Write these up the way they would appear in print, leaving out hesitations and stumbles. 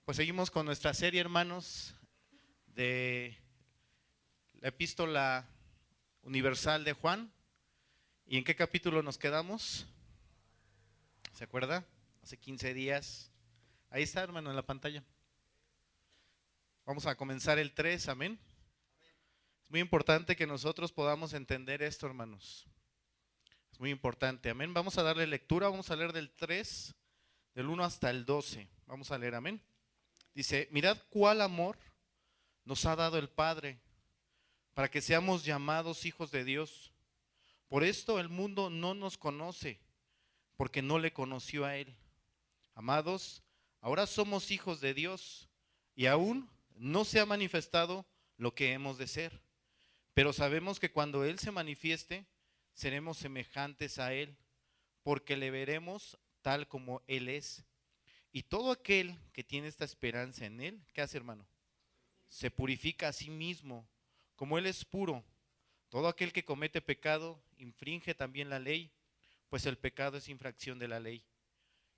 Pues seguimos con nuestra serie, hermanos, de la epístola universal de Juan. ¿Y en qué capítulo nos quedamos? ¿Se acuerda? Hace 15 días. Ahí está, hermano, en la pantalla. Vamos a comenzar el 3, amén. Es muy importante que nosotros podamos entender esto, hermanos. Es muy importante, amén. Vamos a darle lectura, vamos a leer del 3, del 1 hasta el 12. Vamos a leer, amén. Dice, mirad cuál amor nos ha dado el Padre, para que seamos llamados hijos de Dios. Por esto el mundo no nos conoce, porque no le conoció a Él. Amados, ahora somos hijos de Dios, y aún no se ha manifestado lo que hemos de ser. Pero sabemos que cuando Él se manifieste, seremos semejantes a Él, porque le veremos tal como Él es. Y todo aquel que tiene esta esperanza en Él, ¿qué hace, hermano? Se purifica a sí mismo, como Él es puro. Todo aquel que comete pecado infringe también la ley, pues el pecado es infracción de la ley.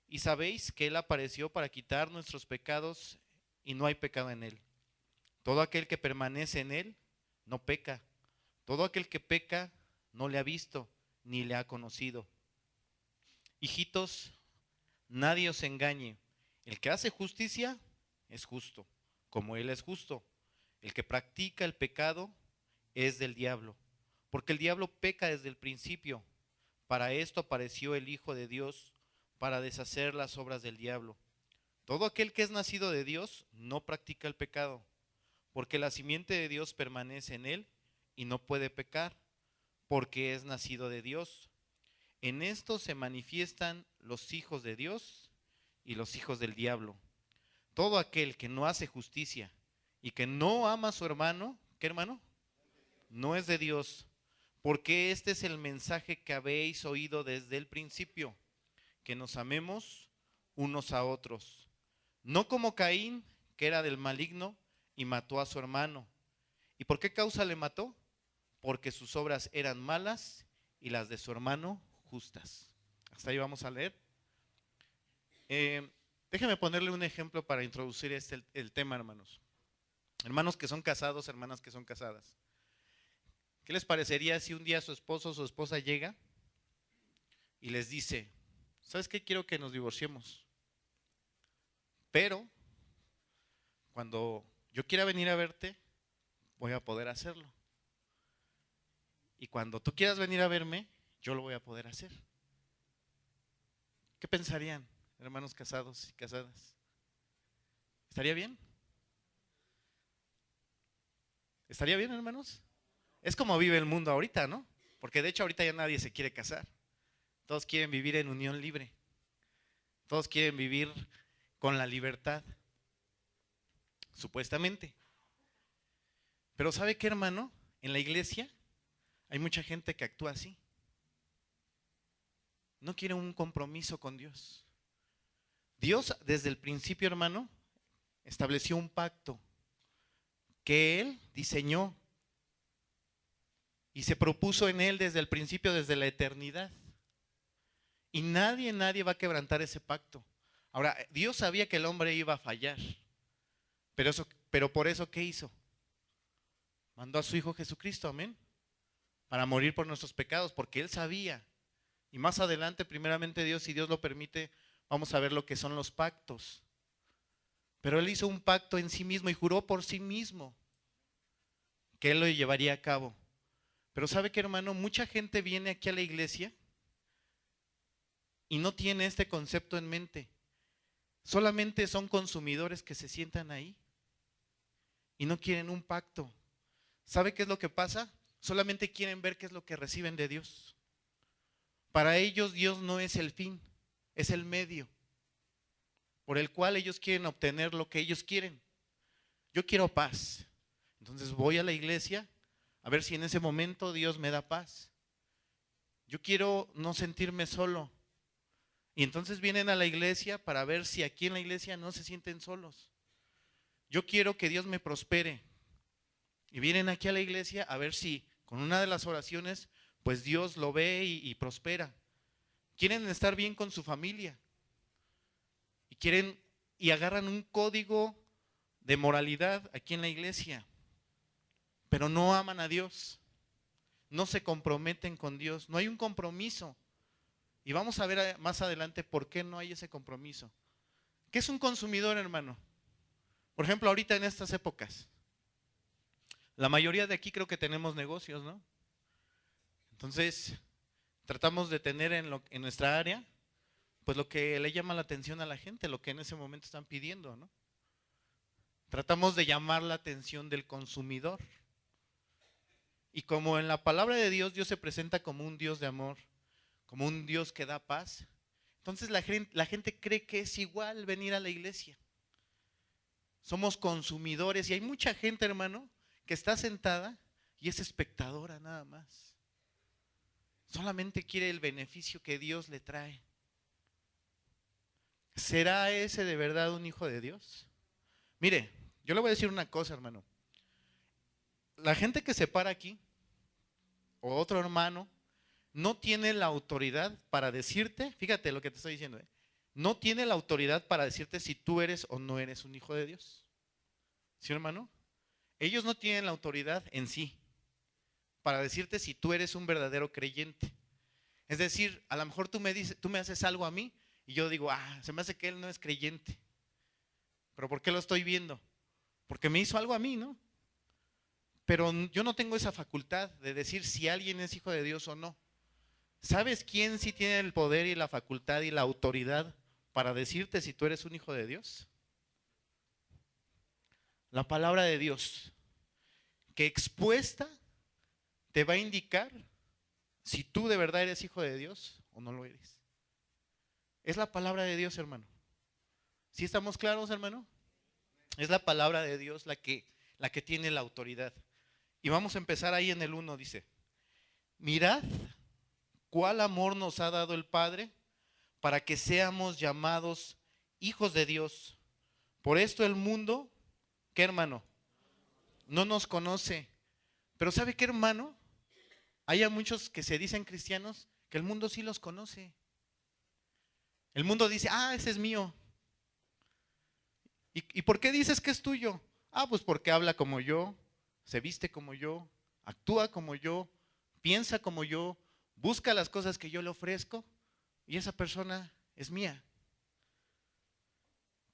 Y sabéis que Él apareció para quitar nuestros pecados y no hay pecado en Él. Todo aquel que permanece en Él no peca. Todo aquel que peca no le ha visto ni le ha conocido. Hijitos, nadie os engañe. El que hace justicia es justo, como Él es justo. El que practica el pecado es del diablo, porque el diablo peca desde el principio. Para esto apareció el Hijo de Dios, para deshacer las obras del diablo. Todo aquel que es nacido de Dios no practica el pecado, porque la simiente de Dios permanece en él y no puede pecar, porque es nacido de Dios. En esto se manifiestan los hijos de Dios y los hijos del diablo. Todo aquel que no hace justicia y que no ama a su hermano, ¿qué hermano? No es de Dios, porque este es el mensaje que habéis oído desde el principio, que nos amemos unos a otros. No como Caín, que era del maligno y mató a su hermano. ¿Y por qué causa le mató? Porque sus obras eran malas y las de su hermano justas. Hasta ahí vamos a leer. Déjenme ponerle un ejemplo para introducir el tema, hermanos. Hermanos que son casados, hermanas que son casadas. ¿Qué les parecería si un día su esposo o su esposa llega y les dice, ¿sabes qué? Quiero que nos divorciemos, pero cuando yo quiera venir a verte, voy a poder hacerlo. Y cuando tú quieras venir a verme, yo lo voy a poder hacer. ¿Qué pensarían, hermanos casados y casadas? ¿Estaría bien? ¿Estaría bien, hermanos? Es como vive el mundo ahorita, ¿no? Porque de hecho ahorita ya nadie se quiere casar. Todos quieren vivir en unión libre. Todos quieren vivir con la libertad, supuestamente. Pero ¿sabe qué, hermano? En la iglesia hay mucha gente que actúa así. No quiere un compromiso con Dios. Dios desde el principio, hermano, estableció un pacto que Él diseñó y se propuso en Él desde el principio, desde la eternidad. Y nadie va a quebrantar ese pacto. Ahora, Dios sabía que el hombre iba a fallar, pero por eso, ¿qué hizo? Mandó a su Hijo Jesucristo, amén, para morir por nuestros pecados, porque Él sabía. Y más adelante, primeramente Dios, si Dios lo permite, vamos a ver lo que son los pactos. Pero Él hizo un pacto en sí mismo y juró por sí mismo que Él lo llevaría a cabo. Pero ¿sabe qué, hermano? Mucha gente viene aquí a la iglesia y no tiene este concepto en mente. Solamente son consumidores que se sientan ahí y no quieren un pacto. ¿Sabe qué es lo que pasa? Solamente quieren ver qué es lo que reciben de Dios. Para ellos Dios no es el fin, es el medio por el cual ellos quieren obtener lo que ellos quieren. Yo quiero paz, entonces voy a la iglesia a ver si en ese momento Dios me da paz. Yo quiero no sentirme solo. Y entonces vienen a la iglesia para ver si aquí en la iglesia no se sienten solos. Yo quiero que Dios me prospere. Y vienen aquí a la iglesia a ver si con una de las oraciones, pues Dios lo ve y prospera. Quieren estar bien con su familia. Y quieren y agarran un código de moralidad aquí en la iglesia, pero no aman a Dios, no se comprometen con Dios, no hay un compromiso. Y vamos a ver más adelante por qué no hay ese compromiso. ¿Qué es un consumidor, hermano? Por ejemplo, ahorita en estas épocas, la mayoría de aquí creo que tenemos negocios, ¿no? Entonces, tratamos de tener en nuestra área, pues lo que le llama la atención a la gente, lo que en ese momento están pidiendo, ¿no? Tratamos de llamar la atención del consumidor. Y como en la palabra de Dios, Dios se presenta como un Dios de amor, como un Dios que da paz, entonces la gente cree que es igual venir a la iglesia. Somos consumidores y hay mucha gente, hermano, que está sentada y es espectadora nada más. Solamente quiere el beneficio que Dios le trae. ¿Será ese de verdad un hijo de Dios? Mire, yo le voy a decir una cosa, hermano. La gente que se para aquí, o otro hermano, no tiene la autoridad para decirte, fíjate lo que te estoy diciendo, no tiene la autoridad para decirte si tú eres o no eres un hijo de Dios. ¿Sí, hermano? Ellos no tienen la autoridad en sí para decirte si tú eres un verdadero creyente. Es decir, a lo mejor tú me haces algo a mí y yo digo, se me hace que él no es creyente. ¿Pero por qué lo estoy viendo? Porque me hizo algo a mí, ¿no? Pero yo no tengo esa facultad de decir si alguien es hijo de Dios o no. ¿Sabes quién sí tiene el poder y la facultad y la autoridad para decirte si tú eres un hijo de Dios? La palabra de Dios, que expuesta te va a indicar si tú de verdad eres hijo de Dios o no lo eres. Es la palabra de Dios, hermano. ¿Sí estamos claros, hermano? Es la palabra de Dios la que tiene la autoridad. Y vamos a empezar ahí en el 1, dice, mirad cuál amor nos ha dado el Padre para que seamos llamados hijos de Dios. Por esto el mundo, ¿qué, hermano? No nos conoce. Pero ¿sabe qué, hermano? Hay muchos que se dicen cristianos que el mundo sí los conoce. El mundo dice, ese es mío. ¿Y por qué dices que es tuyo? Pues porque habla como yo, se viste como yo, actúa como yo, piensa como yo, busca las cosas que yo le ofrezco y esa persona es mía.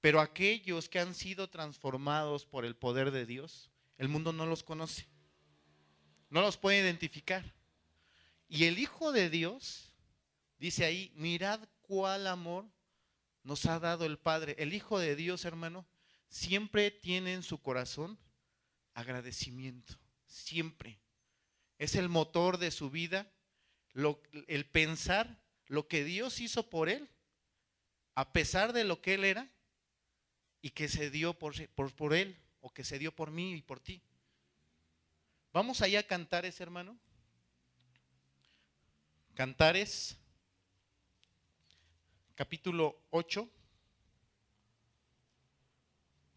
Pero aquellos que han sido transformados por el poder de Dios, el mundo no los conoce, no los puede identificar. Y el Hijo de Dios, dice ahí, mirad cuál amor nos ha dado el Padre. El Hijo de Dios, hermano, siempre tiene en su corazón agradecimiento, siempre. Es el motor de su vida, el pensar lo que Dios hizo por él, a pesar de lo que él era, y que se dio por él, o que se dio por mí y por ti. Vamos allá a Cantares, hermano. Cantares, capítulo 8.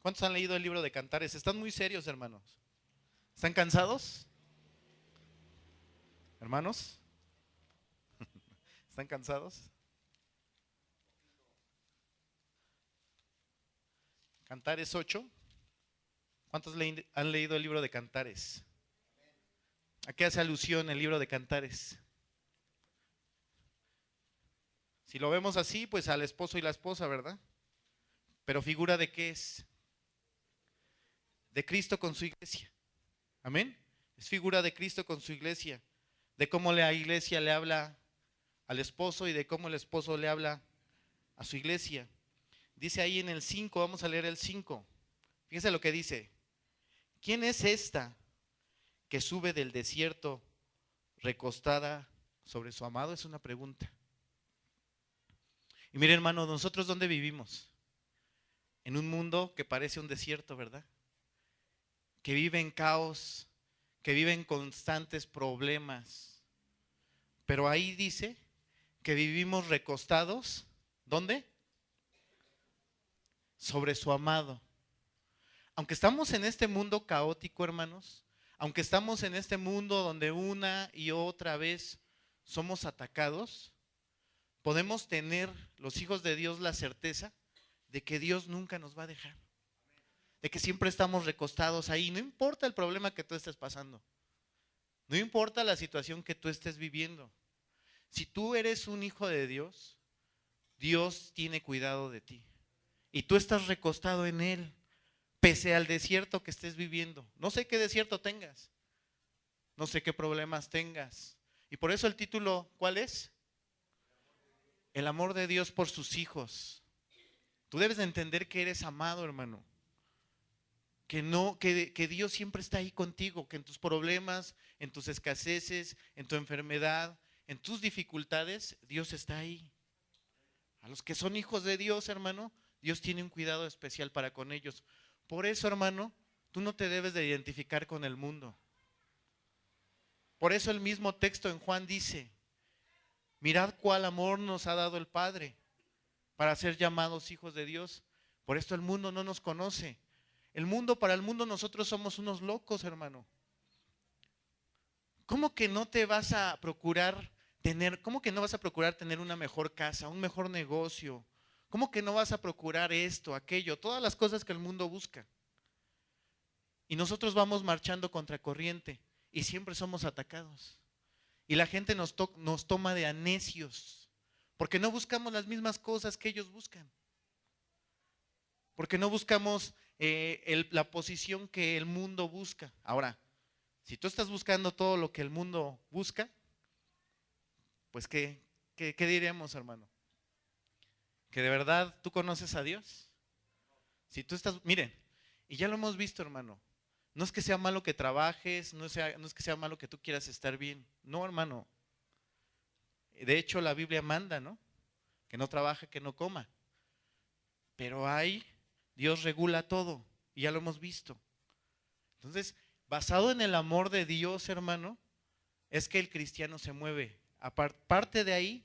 ¿Cuántos han leído el libro de Cantares? Están muy serios, hermanos. ¿Están cansados? ¿Hermanos? ¿Están cansados? Cantares 8. ¿Cuántos han leído el libro de Cantares? ¿A qué hace alusión el libro de Cantares? Si lo vemos así, pues al esposo y la esposa, ¿verdad? Pero figura de qué es. De Cristo con su iglesia. Amén. Es figura de Cristo con su iglesia. De cómo la iglesia le habla al esposo y de cómo el esposo le habla a su iglesia. Dice ahí en el 5, vamos a leer el 5. Fíjense lo que dice. ¿Quién es esta que sube del desierto recostada sobre su amado? Es una pregunta. Y mire, hermano, nosotros ¿dónde vivimos? En un mundo que parece un desierto, ¿verdad? Que vive en caos, que vive en constantes problemas. Pero ahí dice que vivimos recostados, ¿dónde? Sobre su amado. Aunque estamos en este mundo caótico, hermanos, aunque estamos en este mundo donde una y otra vez somos atacados, podemos tener los hijos de Dios la certeza de que Dios nunca nos va a dejar, de que siempre estamos recostados ahí, no importa el problema que tú estés pasando, no importa la situación que tú estés viviendo. Si tú eres un hijo de Dios, Dios tiene cuidado de ti y tú estás recostado en Él, pese al desierto que estés viviendo. No sé qué desierto tengas, no sé qué problemas tengas. Y por eso el título, ¿cuál es? El amor de Dios por sus hijos. Tú debes de entender que eres amado, hermano. Que Dios siempre está ahí contigo, que en tus problemas, en tus escaseces, en tu enfermedad, en tus dificultades, Dios está ahí. A los que son hijos de Dios, hermano, Dios tiene un cuidado especial para con ellos. Por eso, hermano, tú no te debes de identificar con el mundo. Por eso el mismo texto en Juan dice, mirad cuál amor nos ha dado el Padre para ser llamados hijos de Dios. Por esto el mundo no nos conoce. Para el mundo nosotros somos unos locos, hermano. ¿Cómo que no vas a procurar tener una mejor casa, un mejor negocio? ¿Cómo que no vas a procurar esto, aquello, todas las cosas que el mundo busca? Y nosotros vamos marchando contra corriente y siempre somos atacados. Y la gente nos toma de necios, porque no buscamos las mismas cosas que ellos buscan. Porque no buscamos la posición que el mundo busca. Ahora, si tú estás buscando todo lo que el mundo busca, pues ¿qué diríamos, hermano? ¿Que de verdad tú conoces a Dios? Si tú miren, y ya lo hemos visto, hermano, no es que sea malo que trabajes, no es que sea malo que tú quieras estar bien. No, hermano. De hecho, la Biblia manda, ¿no? Que no trabaje, que no coma. Pero Dios regula todo, y ya lo hemos visto. Entonces, basado en el amor de Dios, hermano, es que el cristiano se mueve. Parte de ahí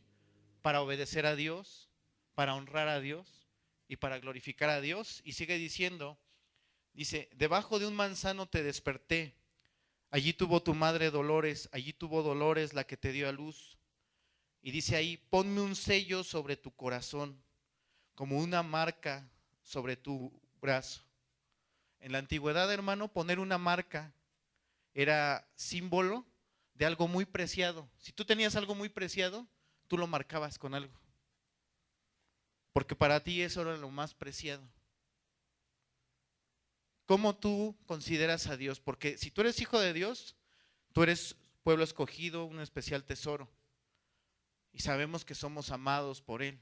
para obedecer a Dios, para honrar a Dios y para glorificar a Dios. Y sigue diciendo, dice, debajo de un manzano te desperté, allí tuvo tu madre dolores, allí tuvo dolores la que te dio a luz. Y dice ahí, ponme un sello sobre tu corazón, como una marca sobre tu brazo. En la antigüedad, hermano, poner una marca era símbolo de algo muy preciado. Si tú tenías algo muy preciado, tú lo marcabas con algo, porque para ti eso era lo más preciado. ¿Cómo tú consideras a Dios? Porque si tú eres hijo de Dios, tú eres pueblo escogido, un especial tesoro. Y sabemos que somos amados por Él.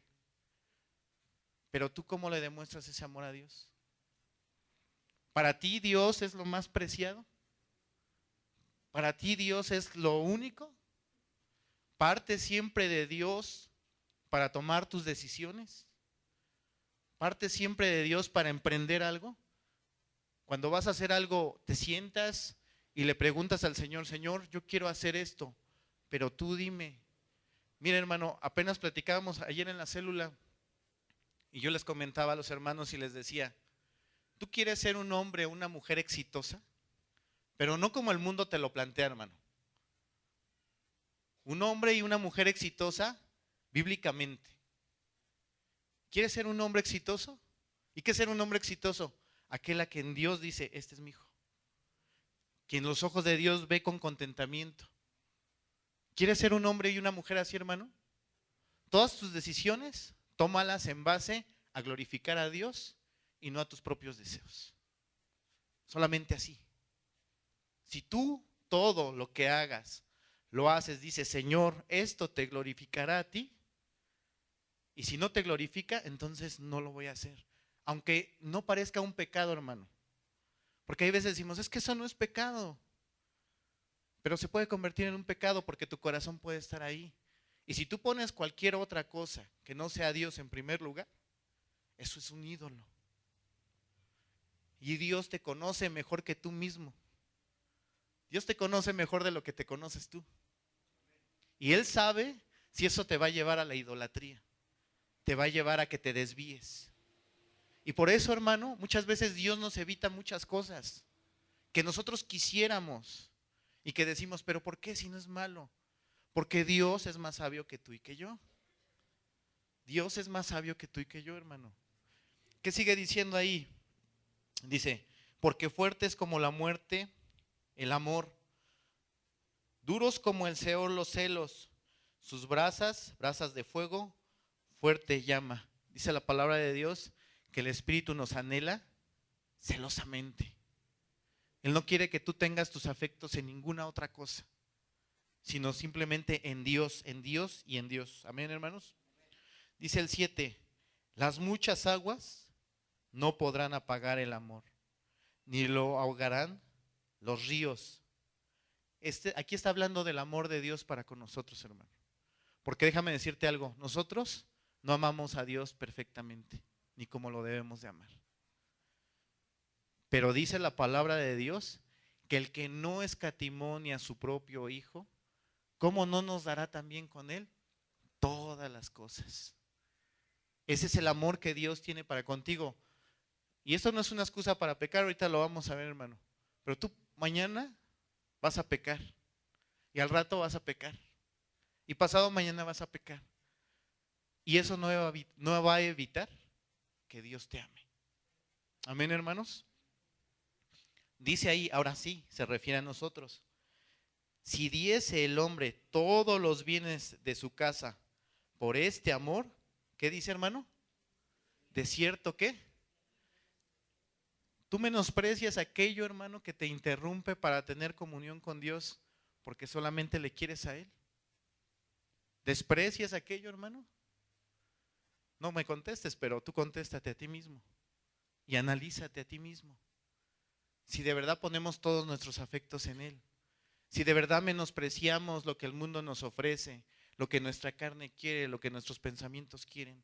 Pero tú, ¿cómo le demuestras ese amor a Dios? ¿Para ti Dios es lo más preciado? ¿Para ti Dios es lo único? ¿Parte siempre de Dios para tomar tus decisiones? ¿Parte siempre de Dios para emprender algo? Cuando vas a hacer algo, te sientas y le preguntas al Señor, Señor, yo quiero hacer esto, pero tú dime. Mira, hermano, apenas platicábamos ayer en la célula y yo les comentaba a los hermanos y les decía, ¿tú quieres ser un hombre o una mujer exitosa? Pero no como el mundo te lo plantea, hermano. Un hombre y una mujer exitosa bíblicamente. ¿Quieres ser un hombre exitoso? ¿Y qué es ser un hombre exitoso? Aquel a quien Dios dice, este es mi hijo. Quien los ojos de Dios ve con contentamiento. ¿Quieres ser un hombre y una mujer así, hermano? Todas tus decisiones, tómalas en base a glorificar a Dios y no a tus propios deseos. Solamente así. Si tú todo lo que hagas, lo haces, dices, Señor, esto te glorificará a ti. Y si no te glorifica, entonces no lo voy a hacer. Aunque no parezca un pecado, hermano. Porque hay veces decimos, es que eso no es pecado. Pero se puede convertir en un pecado porque tu corazón puede estar ahí. Y si tú pones cualquier otra cosa que no sea Dios en primer lugar, eso es un ídolo. Y Dios te conoce mejor que tú mismo. Dios te conoce mejor de lo que te conoces tú. Y Él sabe si eso te va a llevar a la idolatría. Te va a llevar a que te desvíes. Y por eso, hermano, muchas veces Dios nos evita muchas cosas que nosotros quisiéramos y que decimos, pero ¿por qué si no es malo? Porque Dios es más sabio que tú y que yo. Dios es más sabio que tú y que yo, hermano. ¿Qué sigue diciendo ahí? Dice, porque fuerte es como la muerte el amor, duros como el Seol los celos, sus brasas de fuego, fuerte llama. Dice la palabra de Dios que el Espíritu nos anhela celosamente. Él no quiere que tú tengas tus afectos en ninguna otra cosa, sino simplemente en Dios y en Dios. Amén, hermanos. Dice el 7, las muchas aguas no podrán apagar el amor, ni lo ahogarán los ríos. Aquí está hablando del amor de Dios para con nosotros, hermano. Porque déjame decirte algo, nosotros no amamos a Dios perfectamente, ni como lo debemos de amar. Pero dice la palabra de Dios que el que no escatimó ni a su propio Hijo, ¿cómo no nos dará también con Él todas las cosas? Ese es el amor que Dios tiene para contigo. Y esto no es una excusa para pecar, ahorita lo vamos a ver, hermano. Pero tú mañana vas a pecar, y al rato vas a pecar, y pasado mañana vas a pecar. Y eso no va a evitar que Dios te ame. Amén, hermanos. Dice ahí, ahora sí, se refiere a nosotros. Si diese el hombre todos los bienes de su casa por este amor, ¿qué dice, hermano? ¿De cierto qué? Tú menosprecias aquello, hermano, que te interrumpe para tener comunión con Dios porque solamente le quieres a Él. ¿Desprecias aquello, hermano? No me contestes, pero tú contéstate a ti mismo y analízate a ti mismo. Si de verdad ponemos todos nuestros afectos en Él, si de verdad menospreciamos lo que el mundo nos ofrece, lo que nuestra carne quiere, lo que nuestros pensamientos quieren,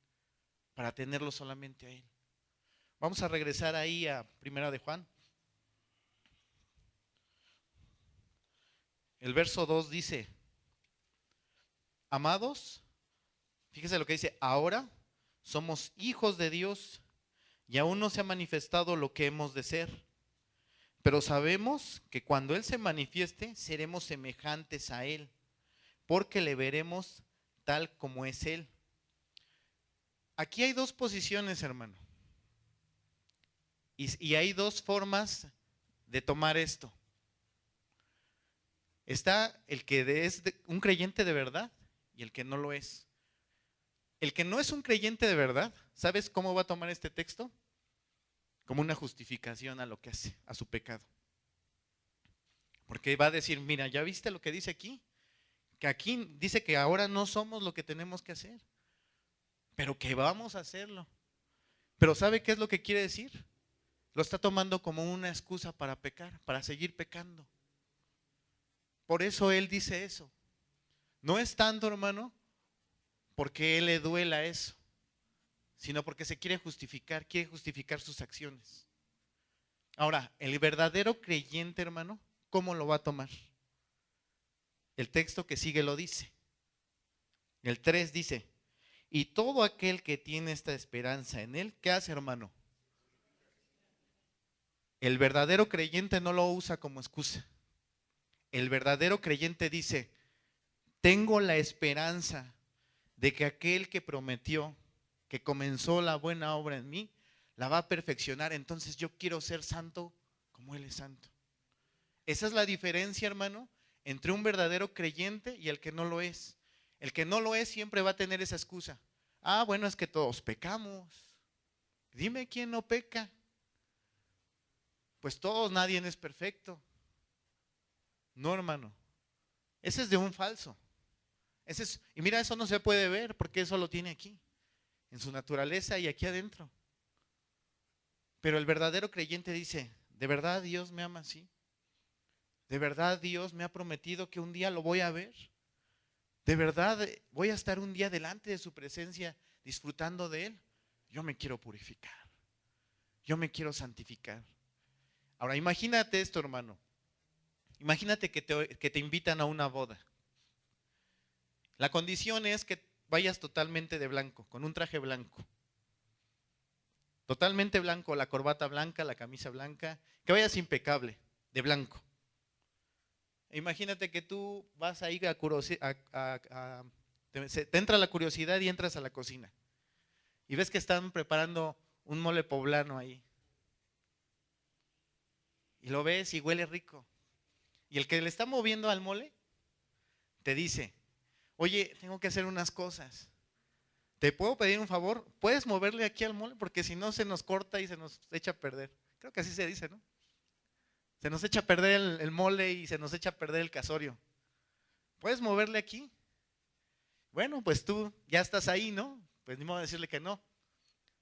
para tenerlo solamente a Él. Vamos a regresar ahí a Primera de Juan. El verso 2 dice, amados, fíjese lo que dice, ahora somos hijos de Dios y aún no se ha manifestado lo que hemos de ser. Pero sabemos que cuando Él se manifieste, seremos semejantes a Él, porque le veremos tal como es Él. Aquí hay dos posiciones, hermano. Y hay dos formas de tomar esto. Está el que es un creyente de verdad y el que no lo es. El que no es un creyente de verdad, ¿sabes cómo va a tomar este texto? Como una justificación a lo que hace, a su pecado. Porque va a decir, mira, ¿ya viste lo que dice aquí? Que aquí dice que ahora no somos lo que tenemos que hacer, pero que vamos a hacerlo. Pero ¿sabe qué es lo que quiere decir? Lo está tomando como una excusa para pecar, para seguir pecando. Por eso él dice eso. No es tanto, hermano, porque él le duela eso, sino porque se quiere justificar sus acciones. Ahora, el verdadero creyente, hermano, ¿cómo lo va a tomar? El texto que sigue lo dice. El 3 dice, y todo aquel que tiene esta esperanza en Él, ¿qué hace, hermano? El verdadero creyente no lo usa como excusa. El verdadero creyente dice, tengo la esperanza de que aquel que prometió, que comenzó la buena obra en mí, la va a perfeccionar. Entonces yo quiero ser santo como Él es santo. Esa es la diferencia, hermano, entre un verdadero creyente y el que no lo es. El que no lo es siempre va a tener esa excusa. Ah, bueno, es que todos pecamos. Dime quién no peca. Pues todos, nadie es perfecto. No, hermano. Ese es de un falso. Y mira, eso no se puede ver porque eso lo tiene aquí, en su naturaleza y aquí adentro. Pero el verdadero creyente dice, ¿de verdad Dios me ama así? ¿De verdad Dios me ha prometido que un día lo voy a ver? ¿De verdad voy a estar un día delante de su presencia disfrutando de Él? Yo me quiero purificar. Yo me quiero santificar. Ahora imagínate esto, hermano. Imagínate que te invitan a una boda. La condición es que vayas totalmente de blanco, con un traje blanco. Totalmente blanco, la corbata blanca, la camisa blanca, que vayas impecable, de blanco. Imagínate que tú vas a ir te entra la curiosidad y entras a la cocina. Y ves que están preparando un mole poblano ahí. Y lo ves y huele rico. Y el que le está moviendo al mole te dice, oye, tengo que hacer unas cosas. ¿Te puedo pedir un favor? ¿Puedes moverle aquí al mole? Porque si no se nos corta y se nos echa a perder. Creo que así se dice, ¿no? Se nos echa a perder el mole y se nos echa a perder el casorio. ¿Puedes moverle aquí? Bueno, pues tú ya estás ahí, ¿no? Pues ni modo de decirle que no.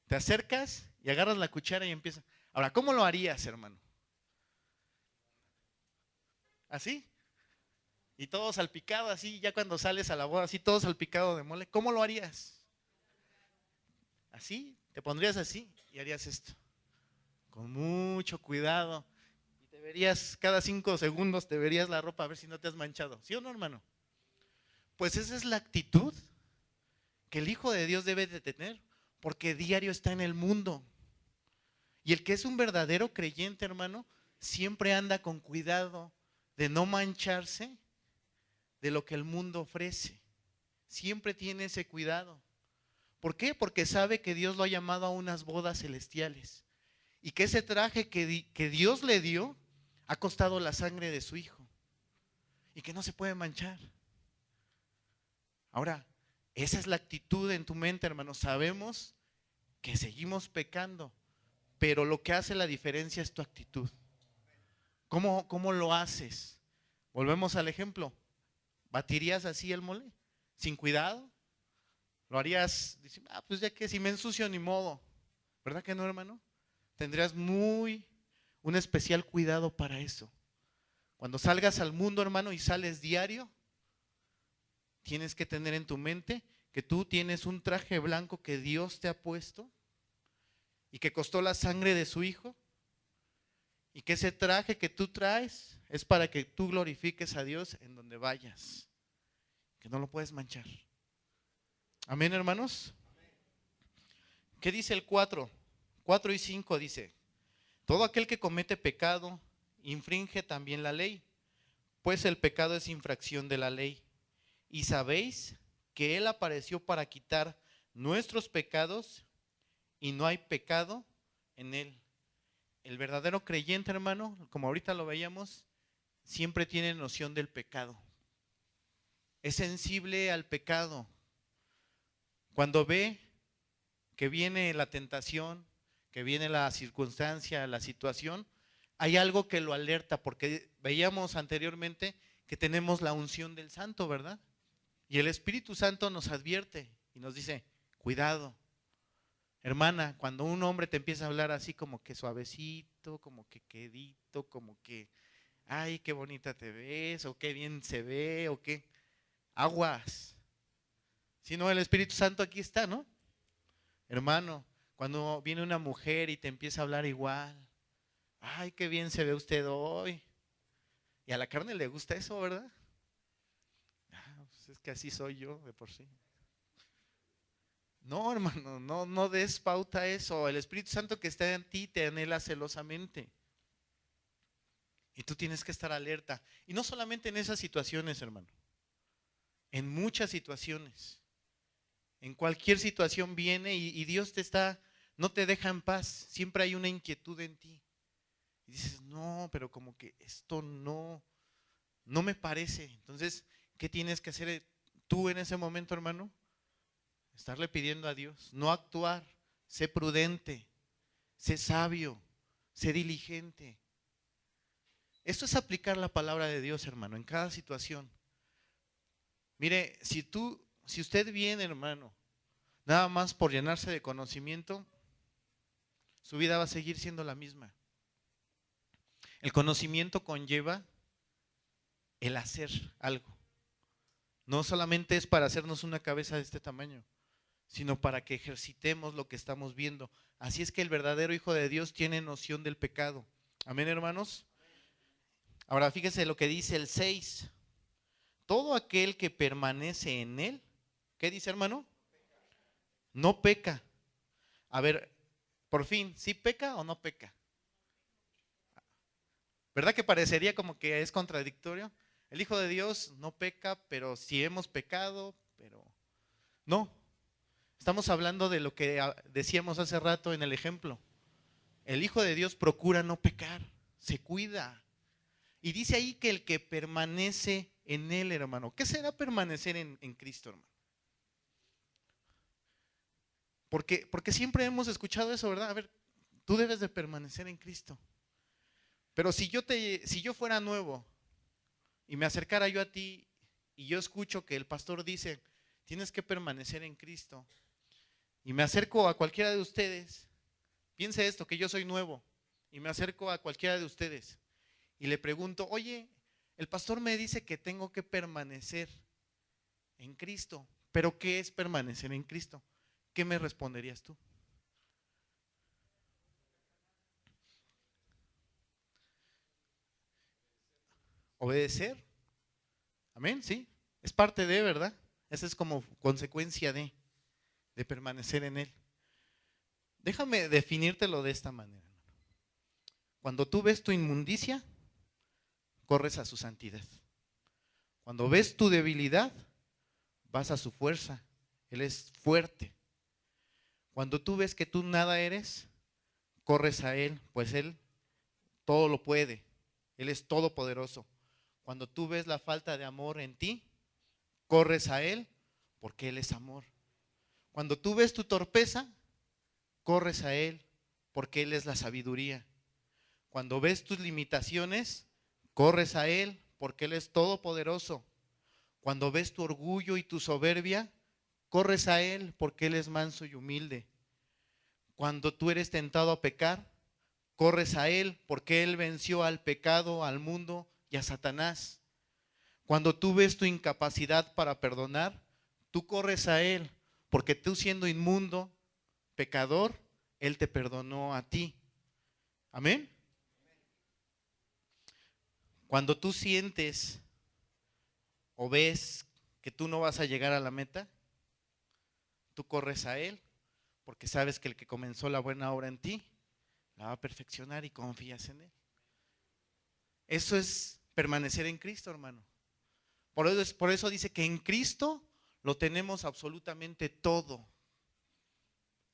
Te acercas y agarras la cuchara y empiezas. Ahora, ¿cómo lo harías, hermano? ¿Así? Y todo salpicado así, ya cuando sales a la boda, así todo salpicado de mole. ¿Cómo lo harías? Así, te pondrías así y harías esto. Con mucho cuidado. Y te verías, cada 5 segundos te verías la ropa a ver si no te has manchado. ¿Sí o no, hermano? Pues esa es la actitud que el Hijo de Dios debe de tener, porque diario está en el mundo. Y el que es un verdadero creyente, hermano, siempre anda con cuidado de no mancharse de lo que el mundo ofrece. Siempre tiene ese cuidado. ¿Por qué? Porque sabe que Dios lo ha llamado a unas bodas celestiales. Y que ese traje que Dios le dio ha costado la sangre de su Hijo. Y que no se puede manchar. Ahora, esa es la actitud en tu mente, hermano. Sabemos que seguimos pecando, pero lo que hace la diferencia es tu actitud. ¿Cómo lo haces? Volvemos al ejemplo. ¿Batirías así el mole? ¿Sin cuidado? ¿Lo harías? Pues ya que si me ensucio ni modo. ¿Verdad que no, hermano? Tendrías un especial cuidado para eso. Cuando salgas al mundo, hermano, y sales diario, tienes que tener en tu mente que tú tienes un traje blanco que Dios te ha puesto y que costó la sangre de su Hijo, y que ese traje que tú traes es para que tú glorifiques a Dios en donde vayas, que no lo puedes manchar. Amén, hermanos. ¿Qué dice el 4? 4 y 5 dice: todo aquel que comete pecado infringe también la ley, pues el pecado es infracción de la ley. Y sabéis que Él apareció para quitar nuestros pecados y no hay pecado en Él. El verdadero creyente, hermano, como ahorita lo veíamos, siempre tiene noción del pecado. Es sensible al pecado. Cuando ve que viene la tentación, que viene la circunstancia, la situación, hay algo que lo alerta, porque veíamos anteriormente que tenemos la unción del Santo, ¿verdad? Y el Espíritu Santo nos advierte y nos dice, cuidado. Hermana, cuando un hombre te empieza a hablar así como que suavecito, como que quedito, como que, ay, qué bonita te ves, o qué bien se ve, o qué, aguas. Si no, el Espíritu Santo aquí está, ¿no? Hermano, cuando viene una mujer y te empieza a hablar igual, ay, qué bien se ve usted hoy. Y a la carne le gusta eso, ¿verdad? Pues es que así soy yo de por sí. No, hermano, no des pauta a eso. El Espíritu Santo que está en ti te anhela celosamente. Y tú tienes que estar alerta. Y no solamente en esas situaciones, hermano. En muchas situaciones. En cualquier situación viene y Dios no te deja en paz. Siempre hay una inquietud en ti. Y dices, no, pero como que esto no me parece. Entonces, ¿qué tienes que hacer tú en ese momento, hermano? Estarle pidiendo a Dios, no actuar, sé prudente, sé sabio, sé diligente. Esto es aplicar la palabra de Dios, hermano, en cada situación. Mire, si usted viene, hermano, nada más por llenarse de conocimiento, su vida va a seguir siendo la misma. El conocimiento conlleva el hacer algo. No solamente es para hacernos una cabeza de este tamaño, sino para que ejercitemos lo que estamos viendo. Así es que el verdadero Hijo de Dios tiene noción del pecado. Amén, hermanos. Ahora fíjese lo que dice el 6. Todo aquel que permanece en él, ¿qué dice, hermano? No peca. A ver, por fin, ¿sí peca o no peca? ¿Verdad que parecería como que es contradictorio? El Hijo de Dios no peca, pero si hemos pecado, pero no. Estamos hablando de lo que decíamos hace rato en el ejemplo. El Hijo de Dios procura no pecar, se cuida. Y dice ahí que el que permanece en Él, hermano. ¿Qué será permanecer en Cristo, hermano? Porque siempre hemos escuchado eso, ¿verdad? A ver, tú debes de permanecer en Cristo. Pero si yo fuera nuevo y me acercara yo a ti y yo escucho que el pastor dice, tienes que permanecer en Cristo, y me acerco a cualquiera de ustedes, piense esto, que yo soy nuevo, y me acerco a cualquiera de ustedes y le pregunto, oye, el pastor me dice que tengo que permanecer en Cristo, pero ¿qué es permanecer en Cristo? ¿Qué me responderías tú? Obedecer. Amén, sí. Es parte de, ¿verdad? Esa es como consecuencia de permanecer en Él. Déjame definírtelo de esta manera. Cuando tú ves tu inmundicia, corres a su santidad. Cuando ves tu debilidad, vas a su fuerza. Él es fuerte. Cuando tú ves que tú nada eres, corres a Él, pues Él todo lo puede. Él es todopoderoso. Cuando tú ves la falta de amor en ti, corres a Él porque Él es amor. Cuando tú ves tu torpeza, corres a Él porque Él es la sabiduría. Cuando ves tus limitaciones, corres a Él porque Él es todopoderoso. Cuando ves tu orgullo y tu soberbia, corres a Él porque Él es manso y humilde. Cuando tú eres tentado a pecar, corres a Él porque Él venció al pecado, al mundo y a Satanás. Cuando tú ves tu incapacidad para perdonar, tú corres a Él porque tú siendo inmundo, pecador, Él te perdonó a ti. Amén. Cuando tú sientes o ves que tú no vas a llegar a la meta, tú corres a Él porque sabes que el que comenzó la buena obra en ti, la va a perfeccionar y confías en Él. Eso es permanecer en Cristo, hermano. Por eso dice que en Cristo lo tenemos absolutamente todo.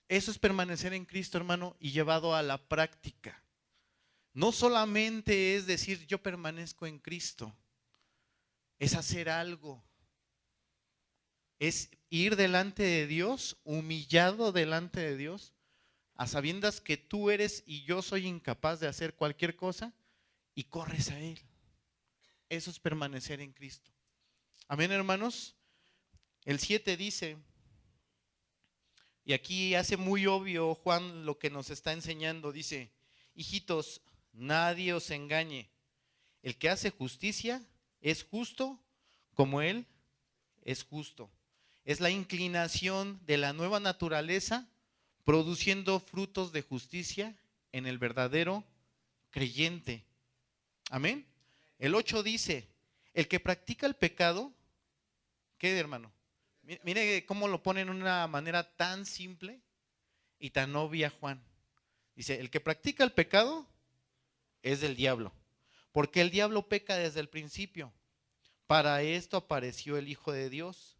Eso es permanecer en Cristo, hermano, y llevado a la práctica. No solamente es decir yo permanezco en Cristo, es hacer algo. Es ir delante de Dios, humillado delante de Dios, a sabiendas que tú eres y yo soy incapaz de hacer cualquier cosa, y corres a Él. Eso es permanecer en Cristo. Amén, hermanos. El 7 dice, y aquí hace muy obvio Juan lo que nos está enseñando, dice, hijitos, nadie os engañe. El que hace justicia es justo como Él es justo. Es la inclinación de la nueva naturaleza produciendo frutos de justicia en el verdadero creyente. Amén. El 8 dice, el que practica el pecado, ¿qué, hermano? Mire cómo lo pone en una manera tan simple y tan obvia Juan. Dice, el que practica el pecado es del diablo, porque el diablo peca desde el principio. Para esto apareció el Hijo de Dios,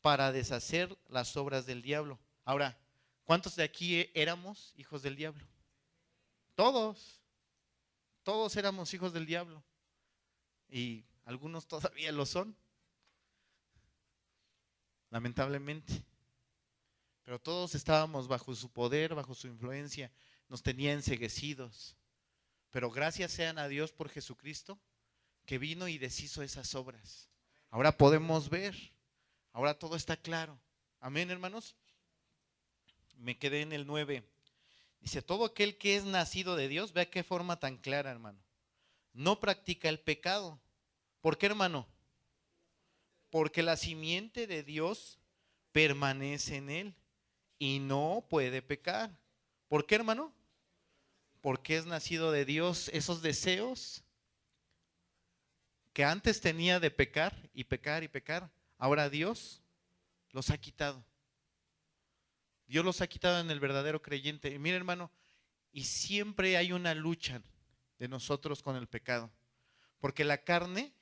para deshacer las obras del diablo. Ahora, ¿cuántos de aquí éramos hijos del diablo? Todos éramos hijos del diablo. Y algunos todavía lo son, lamentablemente. Pero todos estábamos bajo su poder, bajo su influencia, nos tenía enceguecidos. Pero gracias sean a Dios por Jesucristo, que vino y deshizo esas obras. Ahora podemos ver, ahora todo está claro. Amén, hermanos. Me quedé en el 9. Dice, todo aquel que es nacido de Dios, vea qué forma tan clara, hermano. No practica el pecado. ¿Por qué, hermano? Porque la simiente de Dios permanece en él y no puede pecar. ¿Por qué, hermano? Porque es nacido de Dios. Esos deseos que antes tenía de pecar y pecar y pecar, ahora Dios los ha quitado. Dios los ha quitado en el verdadero creyente. Y mire, hermano, y siempre hay una lucha de nosotros con el pecado, porque la carne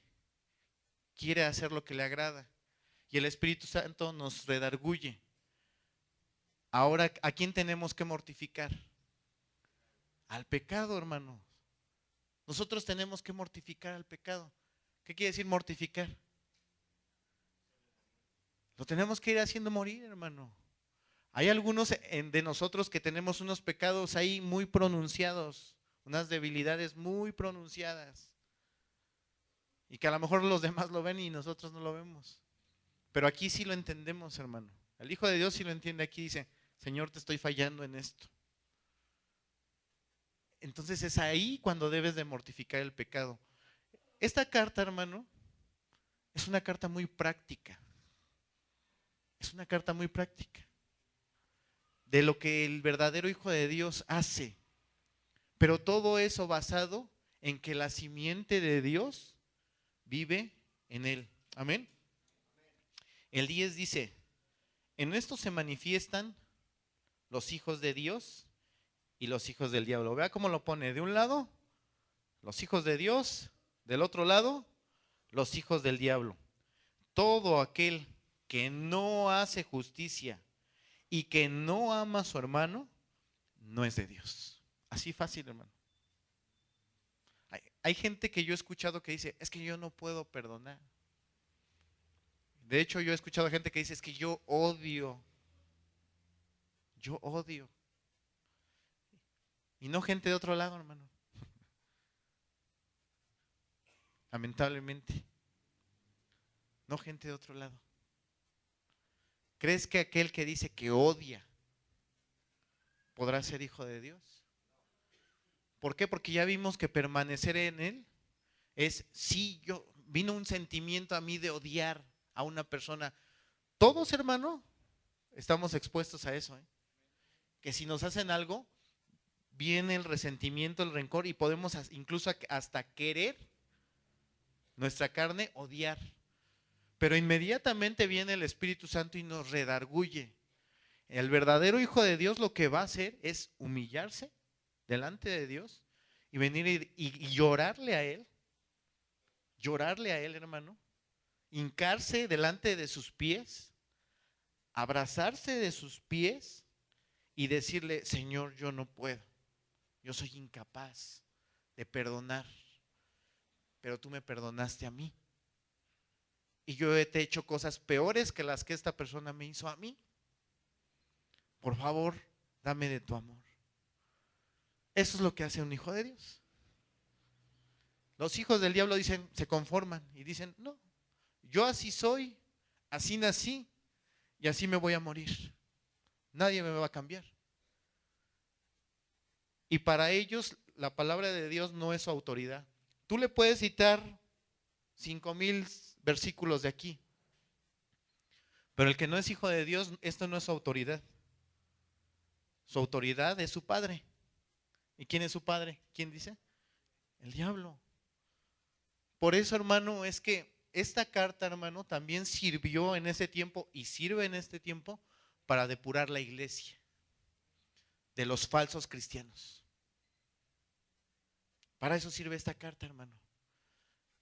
quiere hacer lo que le agrada y el Espíritu Santo nos redarguye. Ahora, ¿a quién tenemos que mortificar? Al pecado, hermano. Nosotros tenemos que mortificar al pecado. ¿Qué quiere decir mortificar? Lo tenemos que ir haciendo morir, hermano. Hay algunos de nosotros que tenemos unos pecados ahí muy pronunciados, unas debilidades muy pronunciadas. Y que a lo mejor los demás lo ven y nosotros no lo vemos. Pero aquí sí lo entendemos, hermano. El Hijo de Dios sí lo entiende aquí, dice, Señor, te estoy fallando en esto. Entonces es ahí cuando debes de mortificar el pecado. Esta carta, hermano, es una carta muy práctica. Es una carta muy práctica de lo que el verdadero Hijo de Dios hace. Pero todo eso basado en que la simiente de Dios vive en él. Amén. El 10 dice, en esto se manifiestan los hijos de Dios y los hijos del diablo. Vea cómo lo pone. De un lado, los hijos de Dios. Del otro lado, los hijos del diablo. Todo aquel que no hace justicia y que no ama a su hermano, no es de Dios. Así fácil, hermano. Hay gente que yo he escuchado que dice, es que yo no puedo perdonar. De hecho, yo he escuchado gente que dice, es que yo odio. Yo odio. Y no gente de otro lado, hermano. Lamentablemente. No gente de otro lado. ¿Crees que aquel que dice que odia podrá ser hijo de Dios? ¿Por qué? Porque ya vimos que permanecer en él es, sí, vino un sentimiento a mí de odiar a una persona. Todos, hermano, estamos expuestos a eso, ¿eh? Que si nos hacen algo, viene el resentimiento, el rencor y podemos incluso hasta querer nuestra carne odiar. Pero inmediatamente viene el Espíritu Santo y nos redarguye. El verdadero Hijo de Dios lo que va a hacer es humillarse delante de Dios y venir y llorarle a Él. Llorarle a Él, hermano. Hincarse delante de sus pies. Abrazarse de sus pies y decirle, Señor, yo no puedo. Yo soy incapaz de perdonar. Pero tú me perdonaste a mí. Y yo te he hecho cosas peores que las que esta persona me hizo a mí. Por favor, dame de tu amor. Eso es lo que hace un hijo de Dios. Los hijos del diablo dicen, se conforman y dicen, no, yo así soy, así nací y así me voy a morir. Nadie me va a cambiar. Y para ellos la palabra de Dios no es su autoridad. Tú le puedes citar 5,000 versículos de aquí, pero el que no es hijo de Dios, esto no es su autoridad. Su autoridad es su padre. ¿Y quién es su padre? ¿Quién dice? El diablo. Por eso, hermano, es que esta carta, hermano, también sirvió en ese tiempo y sirve en este tiempo para depurar la iglesia de los falsos cristianos. Para eso sirve esta carta, hermano.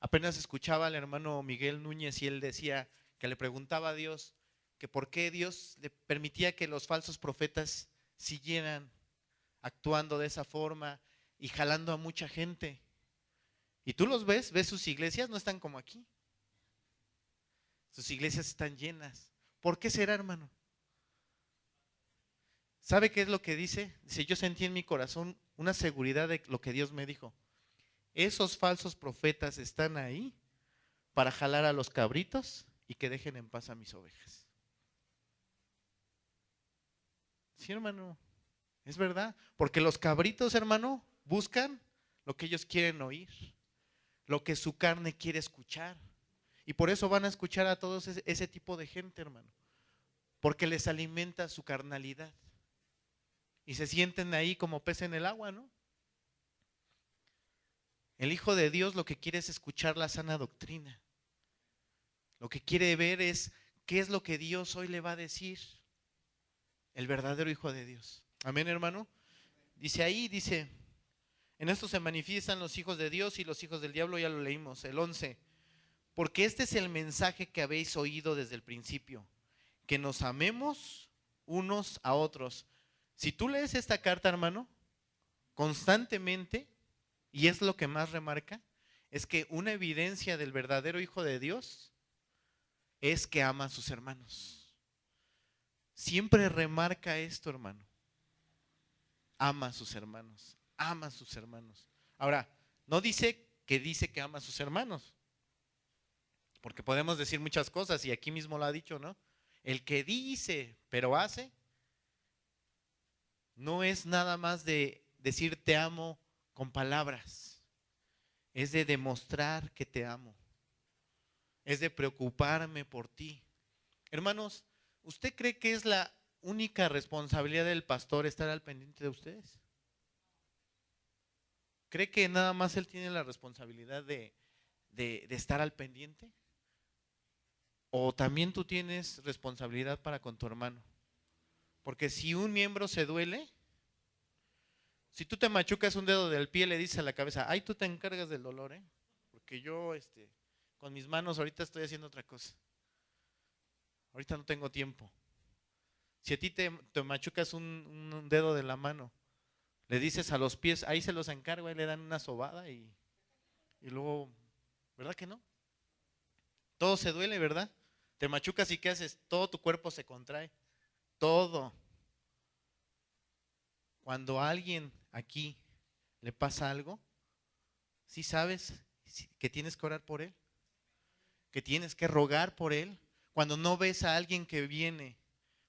Apenas escuchaba al hermano Miguel Núñez y él decía que le preguntaba a Dios que por qué Dios le permitía que los falsos profetas siguieran actuando de esa forma y jalando a mucha gente. Y tú los ves sus iglesias, no están como aquí. Sus iglesias están llenas. ¿Por qué será, hermano? ¿Sabe qué es lo que dice? Dice, yo sentí en mi corazón una seguridad de lo que Dios me dijo. Esos falsos profetas están ahí para jalar a los cabritos y que dejen en paz a mis ovejas. Sí, hermano, es verdad. Porque los cabritos, hermano, buscan lo que ellos quieren oír, lo que su carne quiere escuchar. Y por eso van a escuchar a todos ese tipo de gente, hermano. Porque les alimenta su carnalidad. Y se sienten ahí como pez en el agua, ¿no? El Hijo de Dios lo que quiere es escuchar la sana doctrina. Lo que quiere ver es qué es lo que Dios hoy le va a decir. El verdadero Hijo de Dios. Amén, hermano. Dice ahí, dice, en esto se manifiestan los hijos de Dios y los hijos del diablo, ya lo leímos, el 11. Porque este es el mensaje que habéis oído desde el principio, que nos amemos unos a otros. Si tú lees esta carta, hermano, constantemente, y es lo que más remarca, es que una evidencia del verdadero Hijo de Dios es que ama a sus hermanos. Siempre remarca esto, hermano. Ama a sus hermanos, ama a sus hermanos. Ahora, no dice que ama a sus hermanos, porque podemos decir muchas cosas y aquí mismo lo ha dicho, ¿no? El que dice, pero hace, no es nada más de decir te amo con palabras, es de demostrar que te amo, es de preocuparme por ti. Hermanos, ¿usted cree que es la única responsabilidad del pastor estar al pendiente de ustedes? ¿Cree que nada más él tiene la responsabilidad de estar al pendiente? ¿O también tú tienes responsabilidad para con tu hermano? Porque si un miembro se duele, si tú te machucas un dedo del pie, le dices a la cabeza, ay, tú te encargas del dolor, porque yo con mis manos ahorita estoy haciendo otra cosa. Ahorita no tengo tiempo. Si a ti te machucas un dedo de la mano, le dices a los pies, ahí se los encargo, ahí le dan una sobada y luego, ¿verdad que no? Todo se duele, ¿verdad? Te machucas y ¿qué haces? Todo tu cuerpo se contrae. Todo. Cuando a alguien aquí le pasa algo, ¿sí sabes que tienes que orar por él? Que tienes que rogar por él. Cuando no ves a alguien que viene,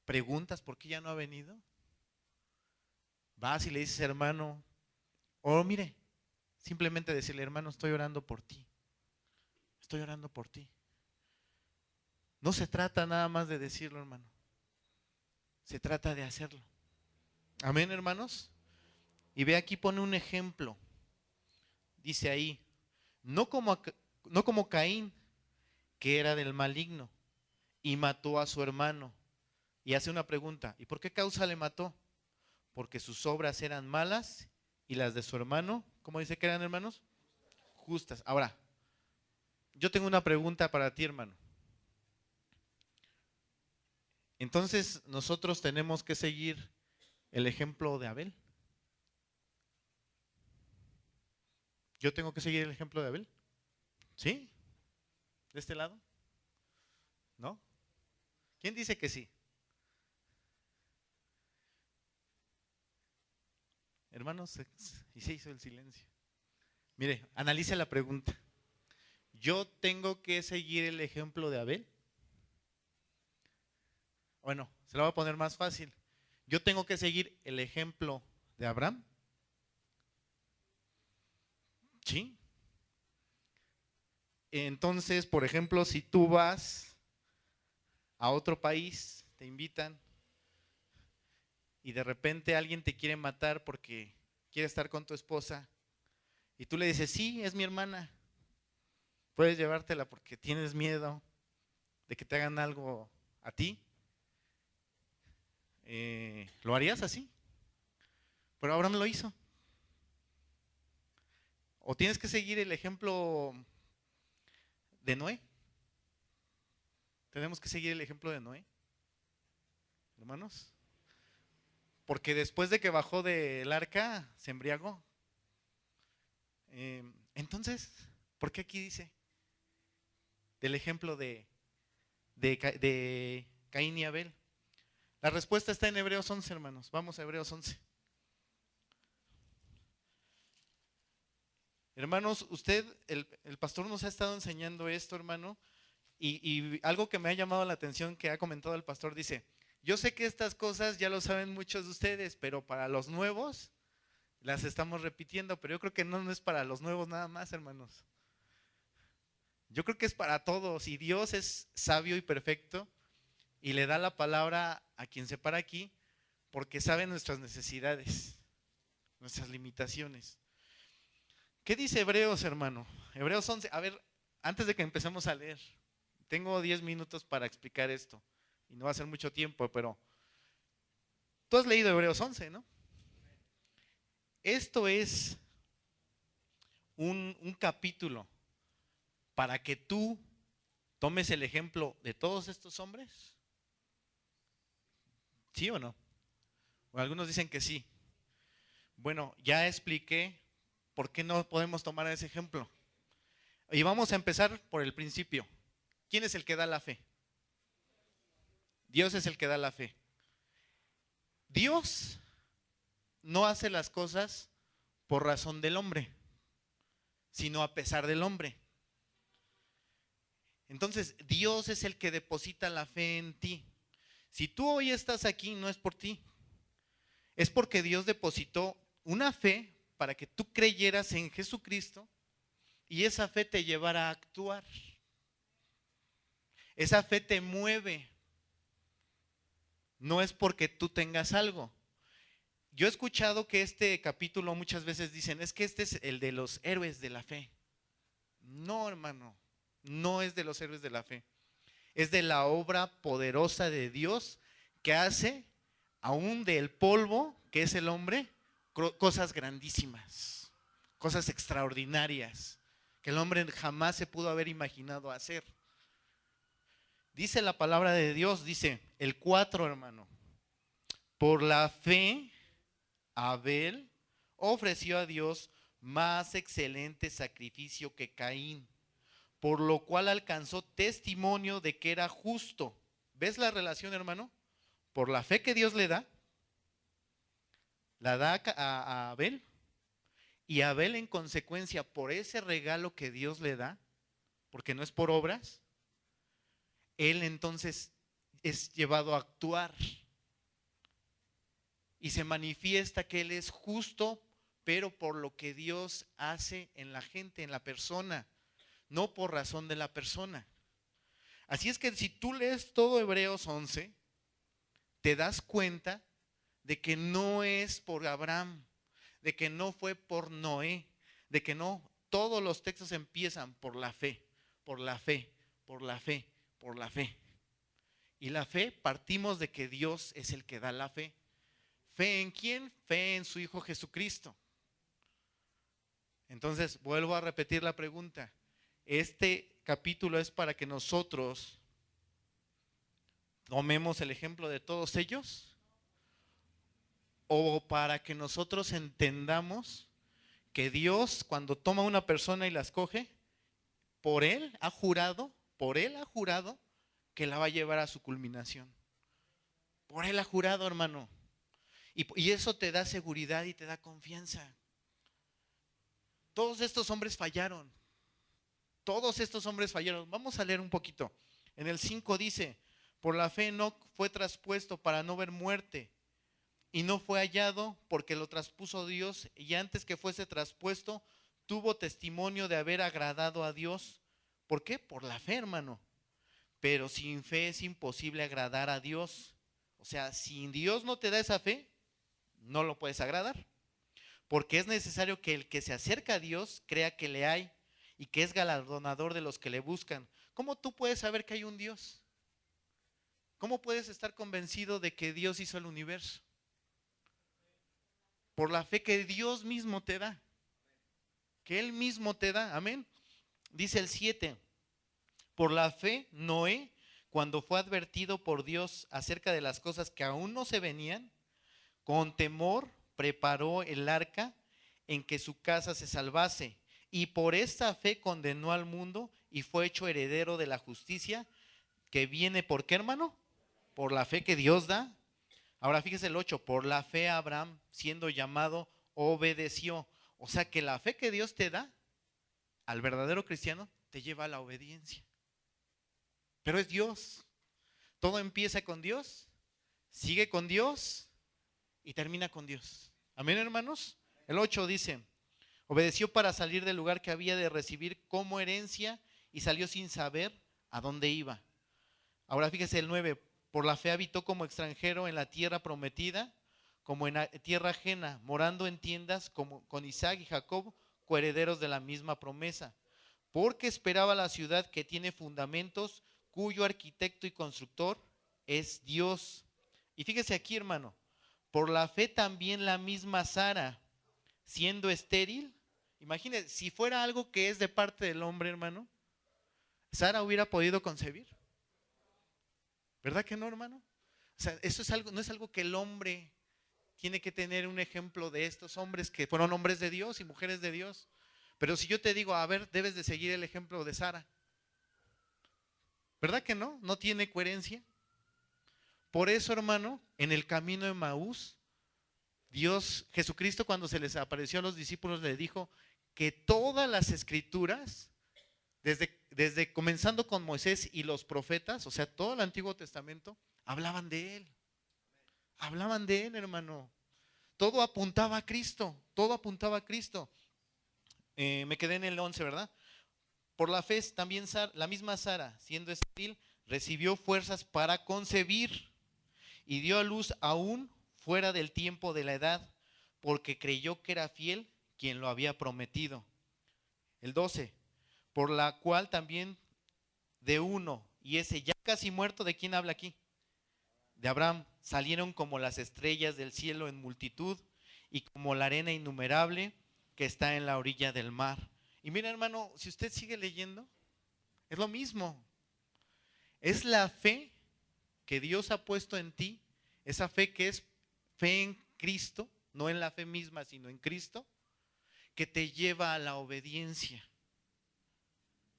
preguntas por qué ya no ha venido. Vas y le dices, hermano, o mire, simplemente decirle, hermano, estoy orando por ti. Estoy orando por ti. No se trata nada más de decirlo, hermano. Se trata de hacerlo. Amén, hermanos. Y ve aquí pone un ejemplo. Dice ahí, no como Caín, que era del maligno y mató a su hermano. Y hace una pregunta, ¿y por qué causa le mató? Porque sus obras eran malas y las de su hermano, ¿cómo dice que eran, hermanos? Justas. Ahora, yo tengo una pregunta para ti, hermano. Entonces, nosotros tenemos que seguir el ejemplo de Abel. ¿Yo tengo que seguir el ejemplo de Abel? ¿Sí? ¿De este lado? ¿No? ¿Quién dice que sí? Hermanos, y se hizo el silencio. Mire, analice la pregunta. ¿Yo tengo que seguir el ejemplo de Abel? Bueno, se lo voy a poner más fácil. ¿Yo tengo que seguir el ejemplo de Abraham? Sí. Entonces, por ejemplo, si tú vas a otro país, te invitan y de repente alguien te quiere matar porque quiere estar con tu esposa y tú le dices, sí, es mi hermana, puedes llevártela porque tienes miedo de que te hagan algo a ti, ¿lo harías así? Pero Abraham lo hizo. O tienes que seguir el ejemplo de Noé. Tenemos que seguir el ejemplo de Noé, hermanos. Porque después de que bajó del arca, se embriagó. Entonces, ¿por qué aquí dice del ejemplo de Caín y Abel? La respuesta está en Hebreos 11, hermanos. Vamos a Hebreos 11. Hermanos, el pastor nos ha estado enseñando esto, hermano, y algo que me ha llamado la atención que ha comentado el pastor, dice, yo sé que estas cosas ya lo saben muchos de ustedes, pero para los nuevos las estamos repitiendo, pero yo creo que no es para los nuevos nada más, hermanos. Yo creo que es para todos, y Dios es sabio y perfecto, y le da la palabra a quien se para aquí, porque sabe nuestras necesidades, nuestras limitaciones. ¿Qué dice Hebreos, hermano? Hebreos 11. A ver, antes de que empecemos a leer, tengo 10 minutos para explicar esto. Y no va a ser mucho tiempo, pero tú has leído Hebreos 11, ¿no? Esto es un capítulo para que tú tomes el ejemplo de todos estos hombres. ¿Sí o no? O algunos dicen que sí. Bueno, ya expliqué por qué no podemos tomar ese ejemplo. Y vamos a empezar por el principio. ¿Quién es el que da la fe? Dios es el que da la fe. Dios no hace las cosas por razón del hombre, sino a pesar del hombre. Entonces, Dios es el que deposita la fe en ti. Si tú hoy estás aquí, no es por ti. Es porque Dios depositó una fe para que tú creyeras en Jesucristo y esa fe te llevara a actuar. Esa fe te mueve. No es porque tú tengas algo. Yo he escuchado que este capítulo muchas veces dicen, es que este es el de los héroes de la fe. No, hermano, no es de los héroes de la fe. Es de la obra poderosa de Dios que hace, aún del polvo, que es el hombre, cosas grandísimas, cosas extraordinarias, que el hombre jamás se pudo haber imaginado hacer. Dice la palabra de Dios, dice el 4, hermano, por la fe Abel ofreció a Dios más excelente sacrificio que Caín, por lo cual alcanzó testimonio de que era justo. ¿Ves la relación, hermano? Por la fe que Dios le da, la da a Abel, y Abel en consecuencia por ese regalo que Dios le da, porque no es por obras, él entonces es llevado a actuar y se manifiesta que él es justo, pero por lo que Dios hace en la gente, en la persona, no por razón de la persona. Así es que si tú lees todo Hebreos 11, te das cuenta de que no es por Abraham, de que no fue por Noé, de que no, todos los textos empiezan por la fe, por la fe, por la fe, por la fe. Y la fe, partimos de que Dios es el que da la fe. ¿Fe en quién? Fe en su Hijo Jesucristo. Entonces, vuelvo a repetir la pregunta. Este capítulo es para que nosotros tomemos el ejemplo de todos ellos, o para que nosotros entendamos que Dios, cuando toma a una persona y la escoge, por él ha jurado que la va a llevar a su culminación. Por él ha jurado, hermano. Y eso te da seguridad y te da confianza. Todos estos hombres fallaron. Todos estos hombres fallaron. Vamos a leer un poquito. En el 5 dice, por la fe Enoc fue traspuesto para no ver muerte, y no fue hallado porque lo traspuso Dios, y antes que fuese traspuesto, tuvo testimonio de haber agradado a Dios. ¿Por qué? Por la fe, hermano. Pero sin fe es imposible agradar a Dios. O sea, si Dios no te da esa fe, no lo puedes agradar. Porque es necesario que el que se acerca a Dios crea que le hay y que es galardonador de los que le buscan. ¿Cómo tú puedes saber que hay un Dios? ¿Cómo puedes estar convencido de que Dios hizo el universo? Por la fe que Dios mismo te da. Que Él mismo te da. Amén. Dice el 7. Por la fe, Noé, cuando fue advertido por Dios acerca de las cosas que aún no se venían, con temor preparó el arca en que su casa se salvase. Y por esta fe condenó al mundo y fue hecho heredero de la justicia que viene, ¿por qué, hermano? Por la fe que Dios da. Ahora fíjese el 8, por la fe Abraham, siendo llamado, obedeció. O sea que la fe que Dios te da al verdadero cristiano te lleva a la obediencia. Pero es Dios. Todo empieza con Dios, sigue con Dios y termina con Dios. Amén, hermanos. El 8 dice, obedeció para salir del lugar que había de recibir como herencia y salió sin saber a dónde iba. Ahora fíjese el 9, por la fe habitó como extranjero en la tierra prometida, como en tierra ajena, morando en tiendas como con Isaac y Jacob, coherederos de la misma promesa, porque esperaba la ciudad que tiene fundamentos, cuyo arquitecto y constructor es Dios. Y fíjese aquí, hermano, por la fe también la misma Sara, siendo estéril, imagínese, si fuera algo que es de parte del hombre, hermano, ¿Sara hubiera podido concebir? ¿Verdad que no, hermano? O sea, eso es algo, no es algo que el hombre tiene que tener un ejemplo de estos hombres que fueron hombres de Dios y mujeres de Dios. Pero si yo te digo, a ver, debes de seguir el ejemplo de Sara, ¿verdad que no? ¿No tiene coherencia? Por eso, hermano, en el camino de Maús, Dios, Jesucristo, cuando se les apareció a los discípulos, le dijo que todas las escrituras, desde comenzando con Moisés y los profetas, o sea, todo el Antiguo Testamento, hablaban de él. Hablaban de él, hermano. Todo apuntaba a Cristo, todo apuntaba a Cristo. Me quedé en el 11, ¿verdad? Por la fe también la misma Sara, siendo estéril, recibió fuerzas para concebir y dio a luz aún fuera del tiempo de la edad, porque creyó que era fiel quien lo había prometido. El 12, por la cual también de uno, y ese ya casi muerto, ¿de quién habla aquí? De Abraham, salieron como las estrellas del cielo en multitud y como la arena innumerable que está en la orilla del mar. Y mira, hermano, si usted sigue leyendo, es lo mismo. Es la fe que Dios ha puesto en ti, esa fe que es fe en Cristo, no en la fe misma, sino en Cristo, que te lleva a la obediencia.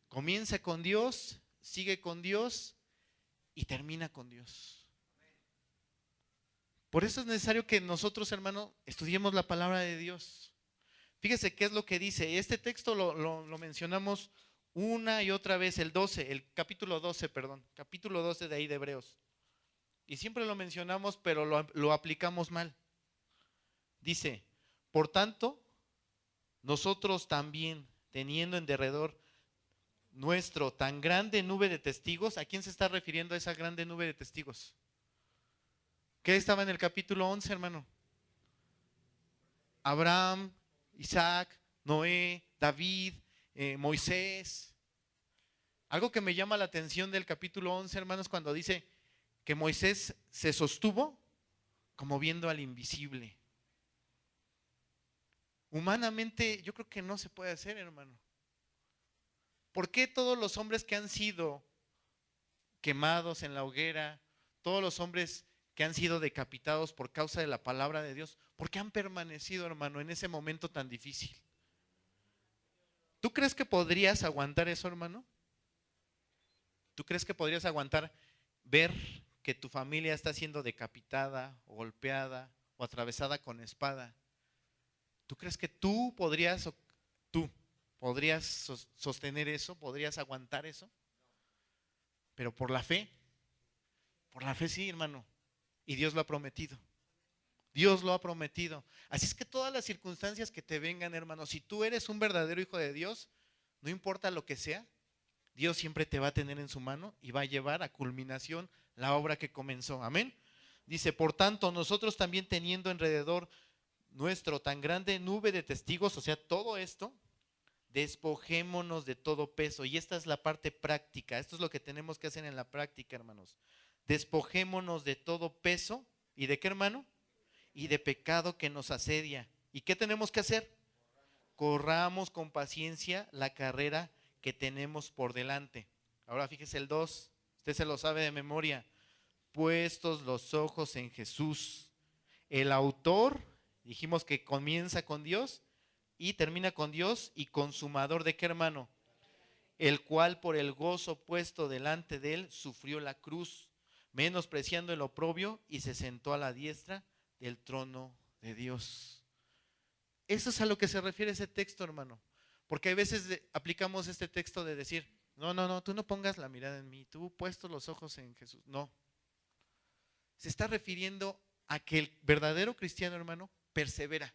Comienza con Dios, sigue con Dios y termina con Dios. Por eso es necesario que nosotros, hermano, estudiemos la palabra de Dios. Fíjese qué es lo que dice. Este texto lo mencionamos una y otra vez, el capítulo 12 de ahí de Hebreos. Y siempre lo mencionamos, pero lo aplicamos mal. Dice, por tanto, nosotros también, teniendo en derredor nuestro tan grande nube de testigos, ¿a quién se está refiriendo esa grande nube de testigos? ¿Qué estaba en el capítulo 11, hermano? Abraham, Isaac, Noé, David, Moisés. Algo que me llama la atención del capítulo 11, hermanos, cuando dice que Moisés se sostuvo como viendo al invisible. Humanamente yo creo que no se puede hacer, hermano. ¿Por qué todos los hombres que han sido quemados en la hoguera, todos los hombres que han sido decapitados por causa de la palabra de Dios, por qué han permanecido, hermano, en ese momento tan difícil? ¿Tú crees que podrías aguantar eso, hermano? ¿Tú crees que podrías aguantar ver que tu familia está siendo decapitada o golpeada o atravesada con espada? ¿Tú crees que tú podrías sostener eso? ¿Podrías aguantar eso? Pero por la fe sí, hermano. Y Dios lo ha prometido. Dios lo ha prometido. Así es que todas las circunstancias que te vengan, hermano, si tú eres un verdadero hijo de Dios, no importa lo que sea, Dios siempre te va a tener en su mano y va a llevar a culminación la obra que comenzó. Amén. Dice, por tanto, nosotros también teniendo alrededor nuestro tan grande nube de testigos, o sea, todo esto, despojémonos de todo peso. Y esta es la parte práctica. Esto es lo que tenemos que hacer en la práctica, hermanos. Despojémonos de todo peso. ¿Y de qué, hermano? Y de pecado que nos asedia. ¿Y qué tenemos que hacer? Corramos con paciencia la carrera que tenemos por delante. Ahora fíjese el 2, usted se lo sabe de memoria. Puestos los ojos en Jesús, el autor, dijimos que comienza con Dios y termina con Dios, y consumador de qué, hermano? El cual por el gozo puesto delante de él sufrió la cruz, menospreciando el oprobio, y se sentó a la diestra del trono de Dios. Eso es a lo que se refiere ese texto, hermano. Porque hay veces aplicamos este texto de decir, no, tú no pongas la mirada en mí, tú puestos los ojos en Jesús. No. Se está refiriendo a que el verdadero cristiano, hermano, persevera.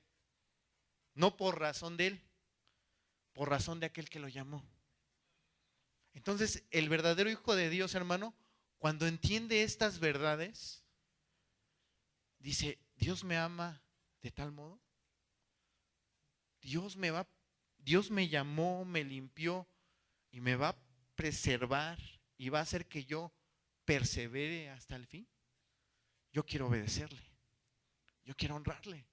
No por razón de él, por razón de aquel que lo llamó. Entonces, el verdadero hijo de Dios, hermano, cuando entiende estas verdades, dice, Dios me ama de tal modo. Dios me llamó, me limpió y me va a preservar y va a hacer que yo persevere hasta el fin. Yo quiero obedecerle, yo quiero honrarle,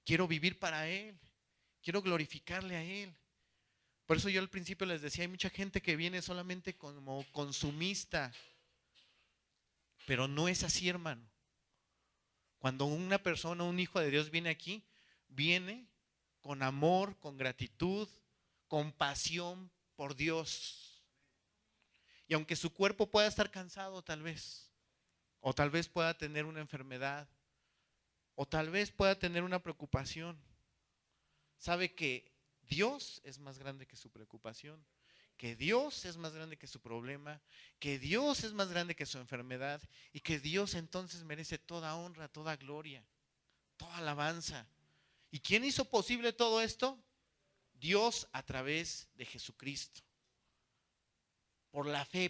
quiero vivir para Él, quiero glorificarle a Él. Por eso yo al principio les decía, hay mucha gente que viene solamente como consumista, Pero no es así, hermano. Cuando una persona, un hijo de Dios viene aquí, viene con amor, con gratitud, con pasión por Dios. Y aunque su cuerpo pueda estar cansado tal vez, o tal vez pueda tener una enfermedad, o tal vez pueda tener una preocupación, sabe que Dios es más grande que su preocupación, que Dios es más grande que su problema, que Dios es más grande que su enfermedad y que Dios entonces merece toda honra, toda gloria, toda alabanza. ¿Y quién hizo posible todo esto? Dios a través de Jesucristo. ¿por la fe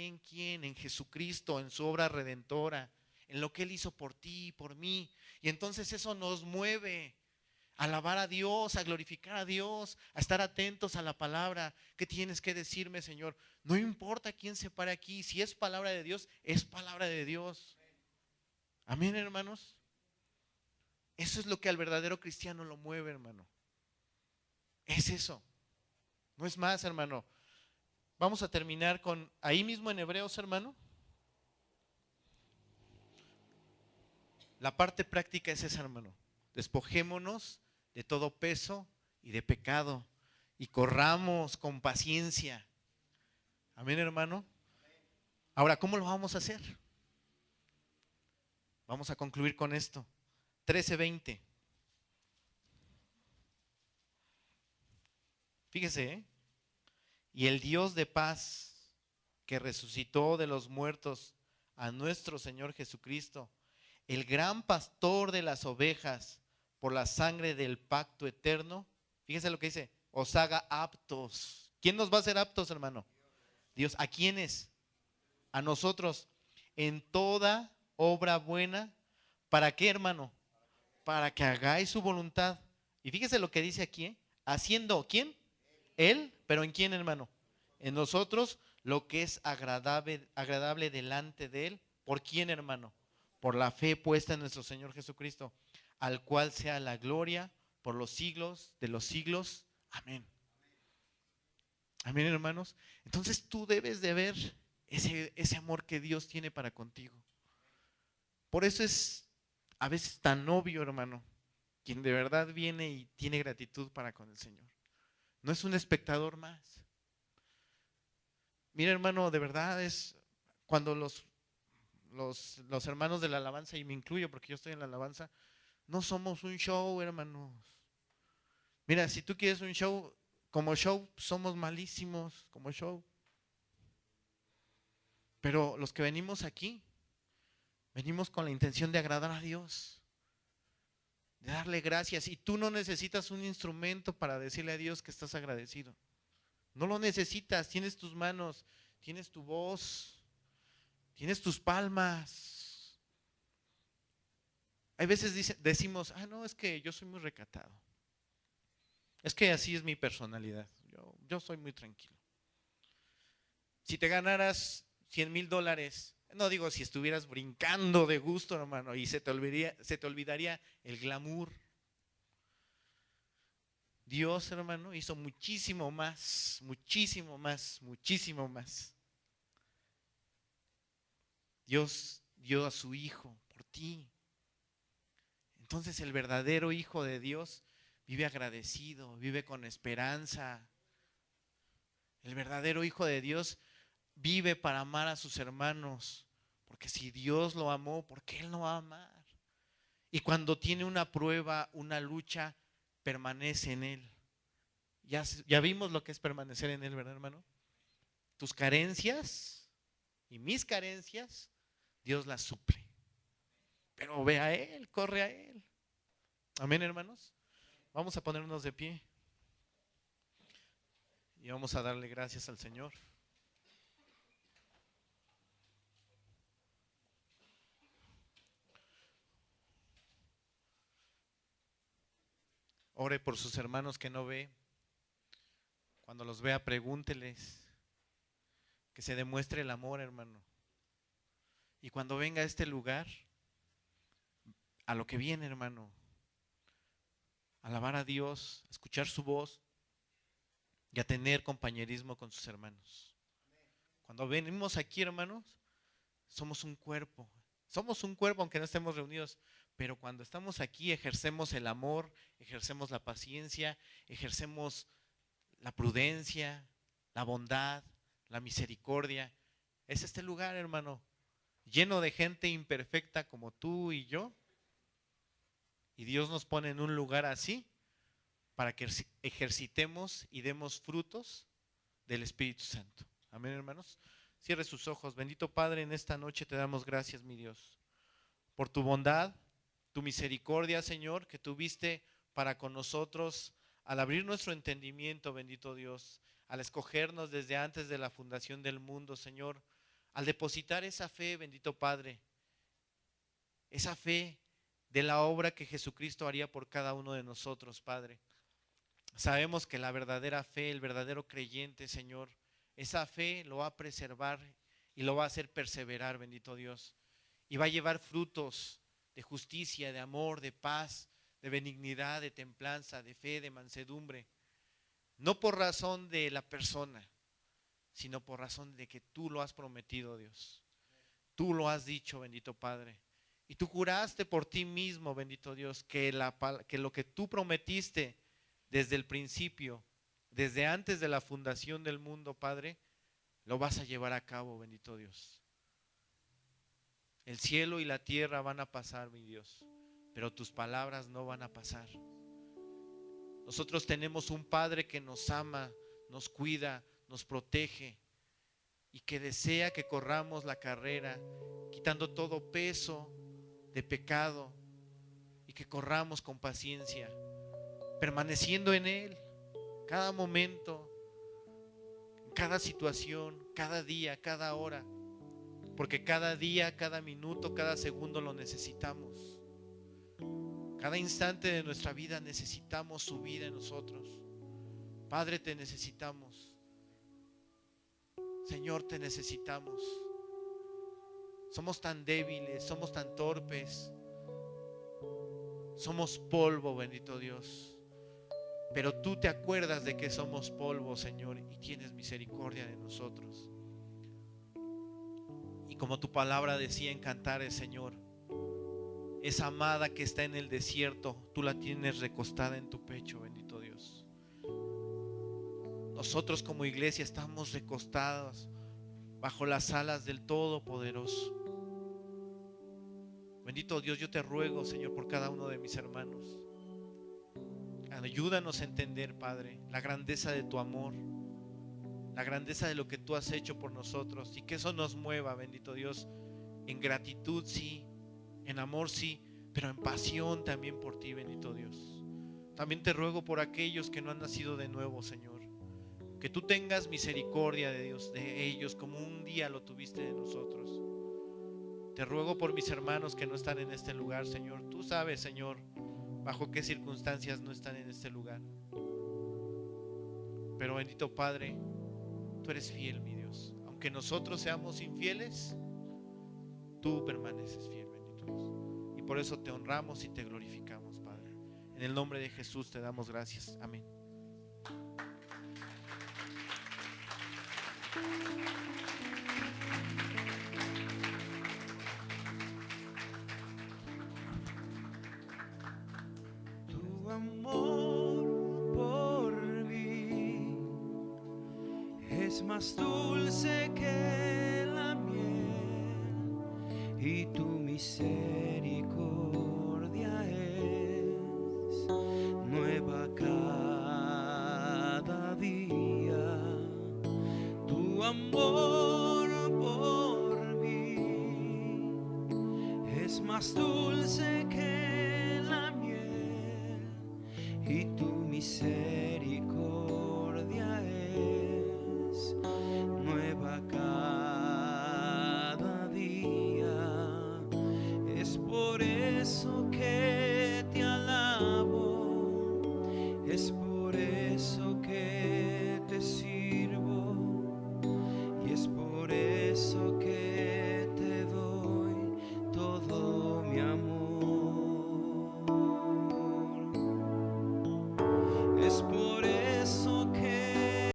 en quién? En Jesucristo, en su obra redentora, en lo que Él hizo por ti y por mí. Y entonces eso nos mueve a alabar a Dios, a glorificar a Dios, a estar atentos a la palabra. ¿Qué tienes que decirme, Señor? No importa quién se pare aquí, si es palabra de Dios, es palabra de Dios. Amén, hermanos. Eso es lo que al verdadero cristiano lo mueve, hermano. Es eso. No es más, hermano. Vamos a terminar con, ahí mismo en Hebreos, hermano. La parte práctica es esa, hermano. Despojémonos de todo peso y de pecado y corramos con paciencia. Amén, hermano. Ahora, ¿cómo lo vamos a hacer? Vamos a concluir con esto. 13:20. Fíjese, ¿eh? Y el Dios de paz, que resucitó de los muertos a nuestro Señor Jesucristo, el gran pastor de las ovejas, por la sangre del pacto eterno, fíjese lo que dice, os haga aptos. ¿Quién nos va a hacer aptos, hermano? Dios. ¿A quiénes? A nosotros, en toda obra buena. ¿Para qué, hermano? Para que hagáis su voluntad. Y fíjese lo que dice aquí, ¿eh? Haciendo, ¿quién? Él, pero ¿en quién, hermano? En nosotros, lo que es agradable delante de Él. ¿Por quién, hermano? Por la fe puesta en nuestro Señor Jesucristo, al cual sea la gloria por los siglos de los siglos. Amén. Amén, hermanos. Entonces tú debes de ver ese amor que Dios tiene para contigo. Por eso es a veces tan obvio, hermano, quien de verdad viene y tiene gratitud para con el Señor. No es un espectador más. Mira, hermano, de verdad es cuando los hermanos de la alabanza, y me incluyo porque yo estoy en la alabanza, no somos un show, hermanos. Mira, si tú quieres un show, como show somos malísimos, como show. Pero los que venimos aquí, venimos con la intención de agradar a Dios, de darle gracias. Y tú no necesitas un instrumento para decirle a Dios que estás agradecido. No lo necesitas, tienes tus manos, tienes tu voz, tienes tus palmas. Hay veces decimos, no, es que yo soy muy recatado. Es que así es mi personalidad, yo soy muy tranquilo. Si te ganaras $100,000, no digo si estuvieras brincando de gusto, hermano, y se te olvidaría el glamour. Dios, hermano, hizo muchísimo más, muchísimo más, muchísimo más. Dios dio a su Hijo por ti. Entonces el verdadero Hijo de Dios vive agradecido, vive con esperanza. El verdadero Hijo de Dios vive para amar a sus hermanos, porque si Dios lo amó, ¿por qué Él no va a amar? Y cuando tiene una prueba, una lucha, permanece en Él. Ya vimos lo que es permanecer en Él, ¿verdad, hermano? Tus carencias y mis carencias, Dios las suple. Pero ve a Él, corre a Él. Amén, hermanos. Vamos a ponernos de pie y vamos a darle gracias al Señor. Ore por sus hermanos que no ve. Cuando los vea, pregúnteles. Que se demuestre el amor, hermano. Y cuando venga a este lugar, a lo que viene, hermano, alabar a Dios, escuchar su voz y a tener compañerismo con sus hermanos. Cuando venimos aquí, hermanos, somos un cuerpo. Somos un cuerpo aunque no estemos reunidos, pero cuando estamos aquí ejercemos el amor, ejercemos la paciencia, ejercemos la prudencia, la bondad, la misericordia. Es este lugar, hermano, lleno de gente imperfecta como tú y yo. Y Dios nos pone en un lugar así para que ejercitemos y demos frutos del Espíritu Santo. Amén, hermanos. Cierre sus ojos. Bendito Padre, en esta noche te damos gracias, mi Dios, por tu bondad, tu misericordia, Señor, que tuviste para con nosotros al abrir nuestro entendimiento, bendito Dios, al escogernos desde antes de la fundación del mundo, Señor, al depositar esa fe, bendito Padre, esa fe de la obra que Jesucristo haría por cada uno de nosotros, Padre. Sabemos que la verdadera fe, el verdadero creyente, Señor, esa fe lo va a preservar y lo va a hacer perseverar, bendito Dios. Y va a llevar frutos de justicia, de amor, de paz, de benignidad, de templanza, de fe, de mansedumbre. No por razón de la persona, sino por razón de que tú lo has prometido, Dios. Tú lo has dicho, bendito Padre. Y tú juraste por ti mismo, bendito Dios, que lo que tú prometiste desde el principio, desde antes de la fundación del mundo, Padre, lo vas a llevar a cabo, bendito Dios. El cielo y la tierra van a pasar, mi Dios, pero tus palabras no van a pasar. Nosotros tenemos un Padre que nos ama, nos cuida, nos protege y que desea que corramos la carrera, quitando todo peso de pecado y que corramos con paciencia, permaneciendo en Él cada momento, en cada situación, cada día, cada hora, porque cada día, cada minuto, cada segundo lo necesitamos. Cada instante de nuestra vida necesitamos su vida en nosotros. Padre, te necesitamos. Señor, te necesitamos. Somos tan débiles, somos tan torpes. Somos polvo, bendito Dios. Pero tú te acuerdas de que somos polvo, Señor, y tienes misericordia de nosotros. Y como tu palabra decía en Cantares, Señor, esa amada que está en el desierto, tú la tienes recostada en tu pecho, bendito Dios. Nosotros como iglesia estamos recostados bajo las alas del Todopoderoso. Bendito Dios, yo te ruego, Señor, por cada uno de mis hermanos. Ayúdanos a entender, Padre, la grandeza de tu amor, la grandeza de lo que tú has hecho por nosotros, y que eso nos mueva, bendito Dios, en gratitud sí, en amor sí, pero en pasión también por ti, bendito Dios. También te ruego por aquellos que no han nacido de nuevo, Señor, que tú tengas misericordia de Dios, de ellos, como un día lo tuviste de nosotros. Te ruego por mis hermanos que no están en este lugar, Señor. Tú sabes, Señor, bajo qué circunstancias no están en este lugar. Pero bendito Padre, tú eres fiel, mi Dios. Aunque nosotros seamos infieles, tú permaneces fiel, bendito Dios. Y por eso te honramos y te glorificamos, Padre. En el nombre de Jesús te damos gracias. Amén. Tu amor por mí es más dulce que la miel y tu misericordia es nueva cada día. Tu amor por mí es más dulce que la miel y tu misericordia es nueva cada día. Es por eso que te alabo, es por eso que te sirvo, y es por eso que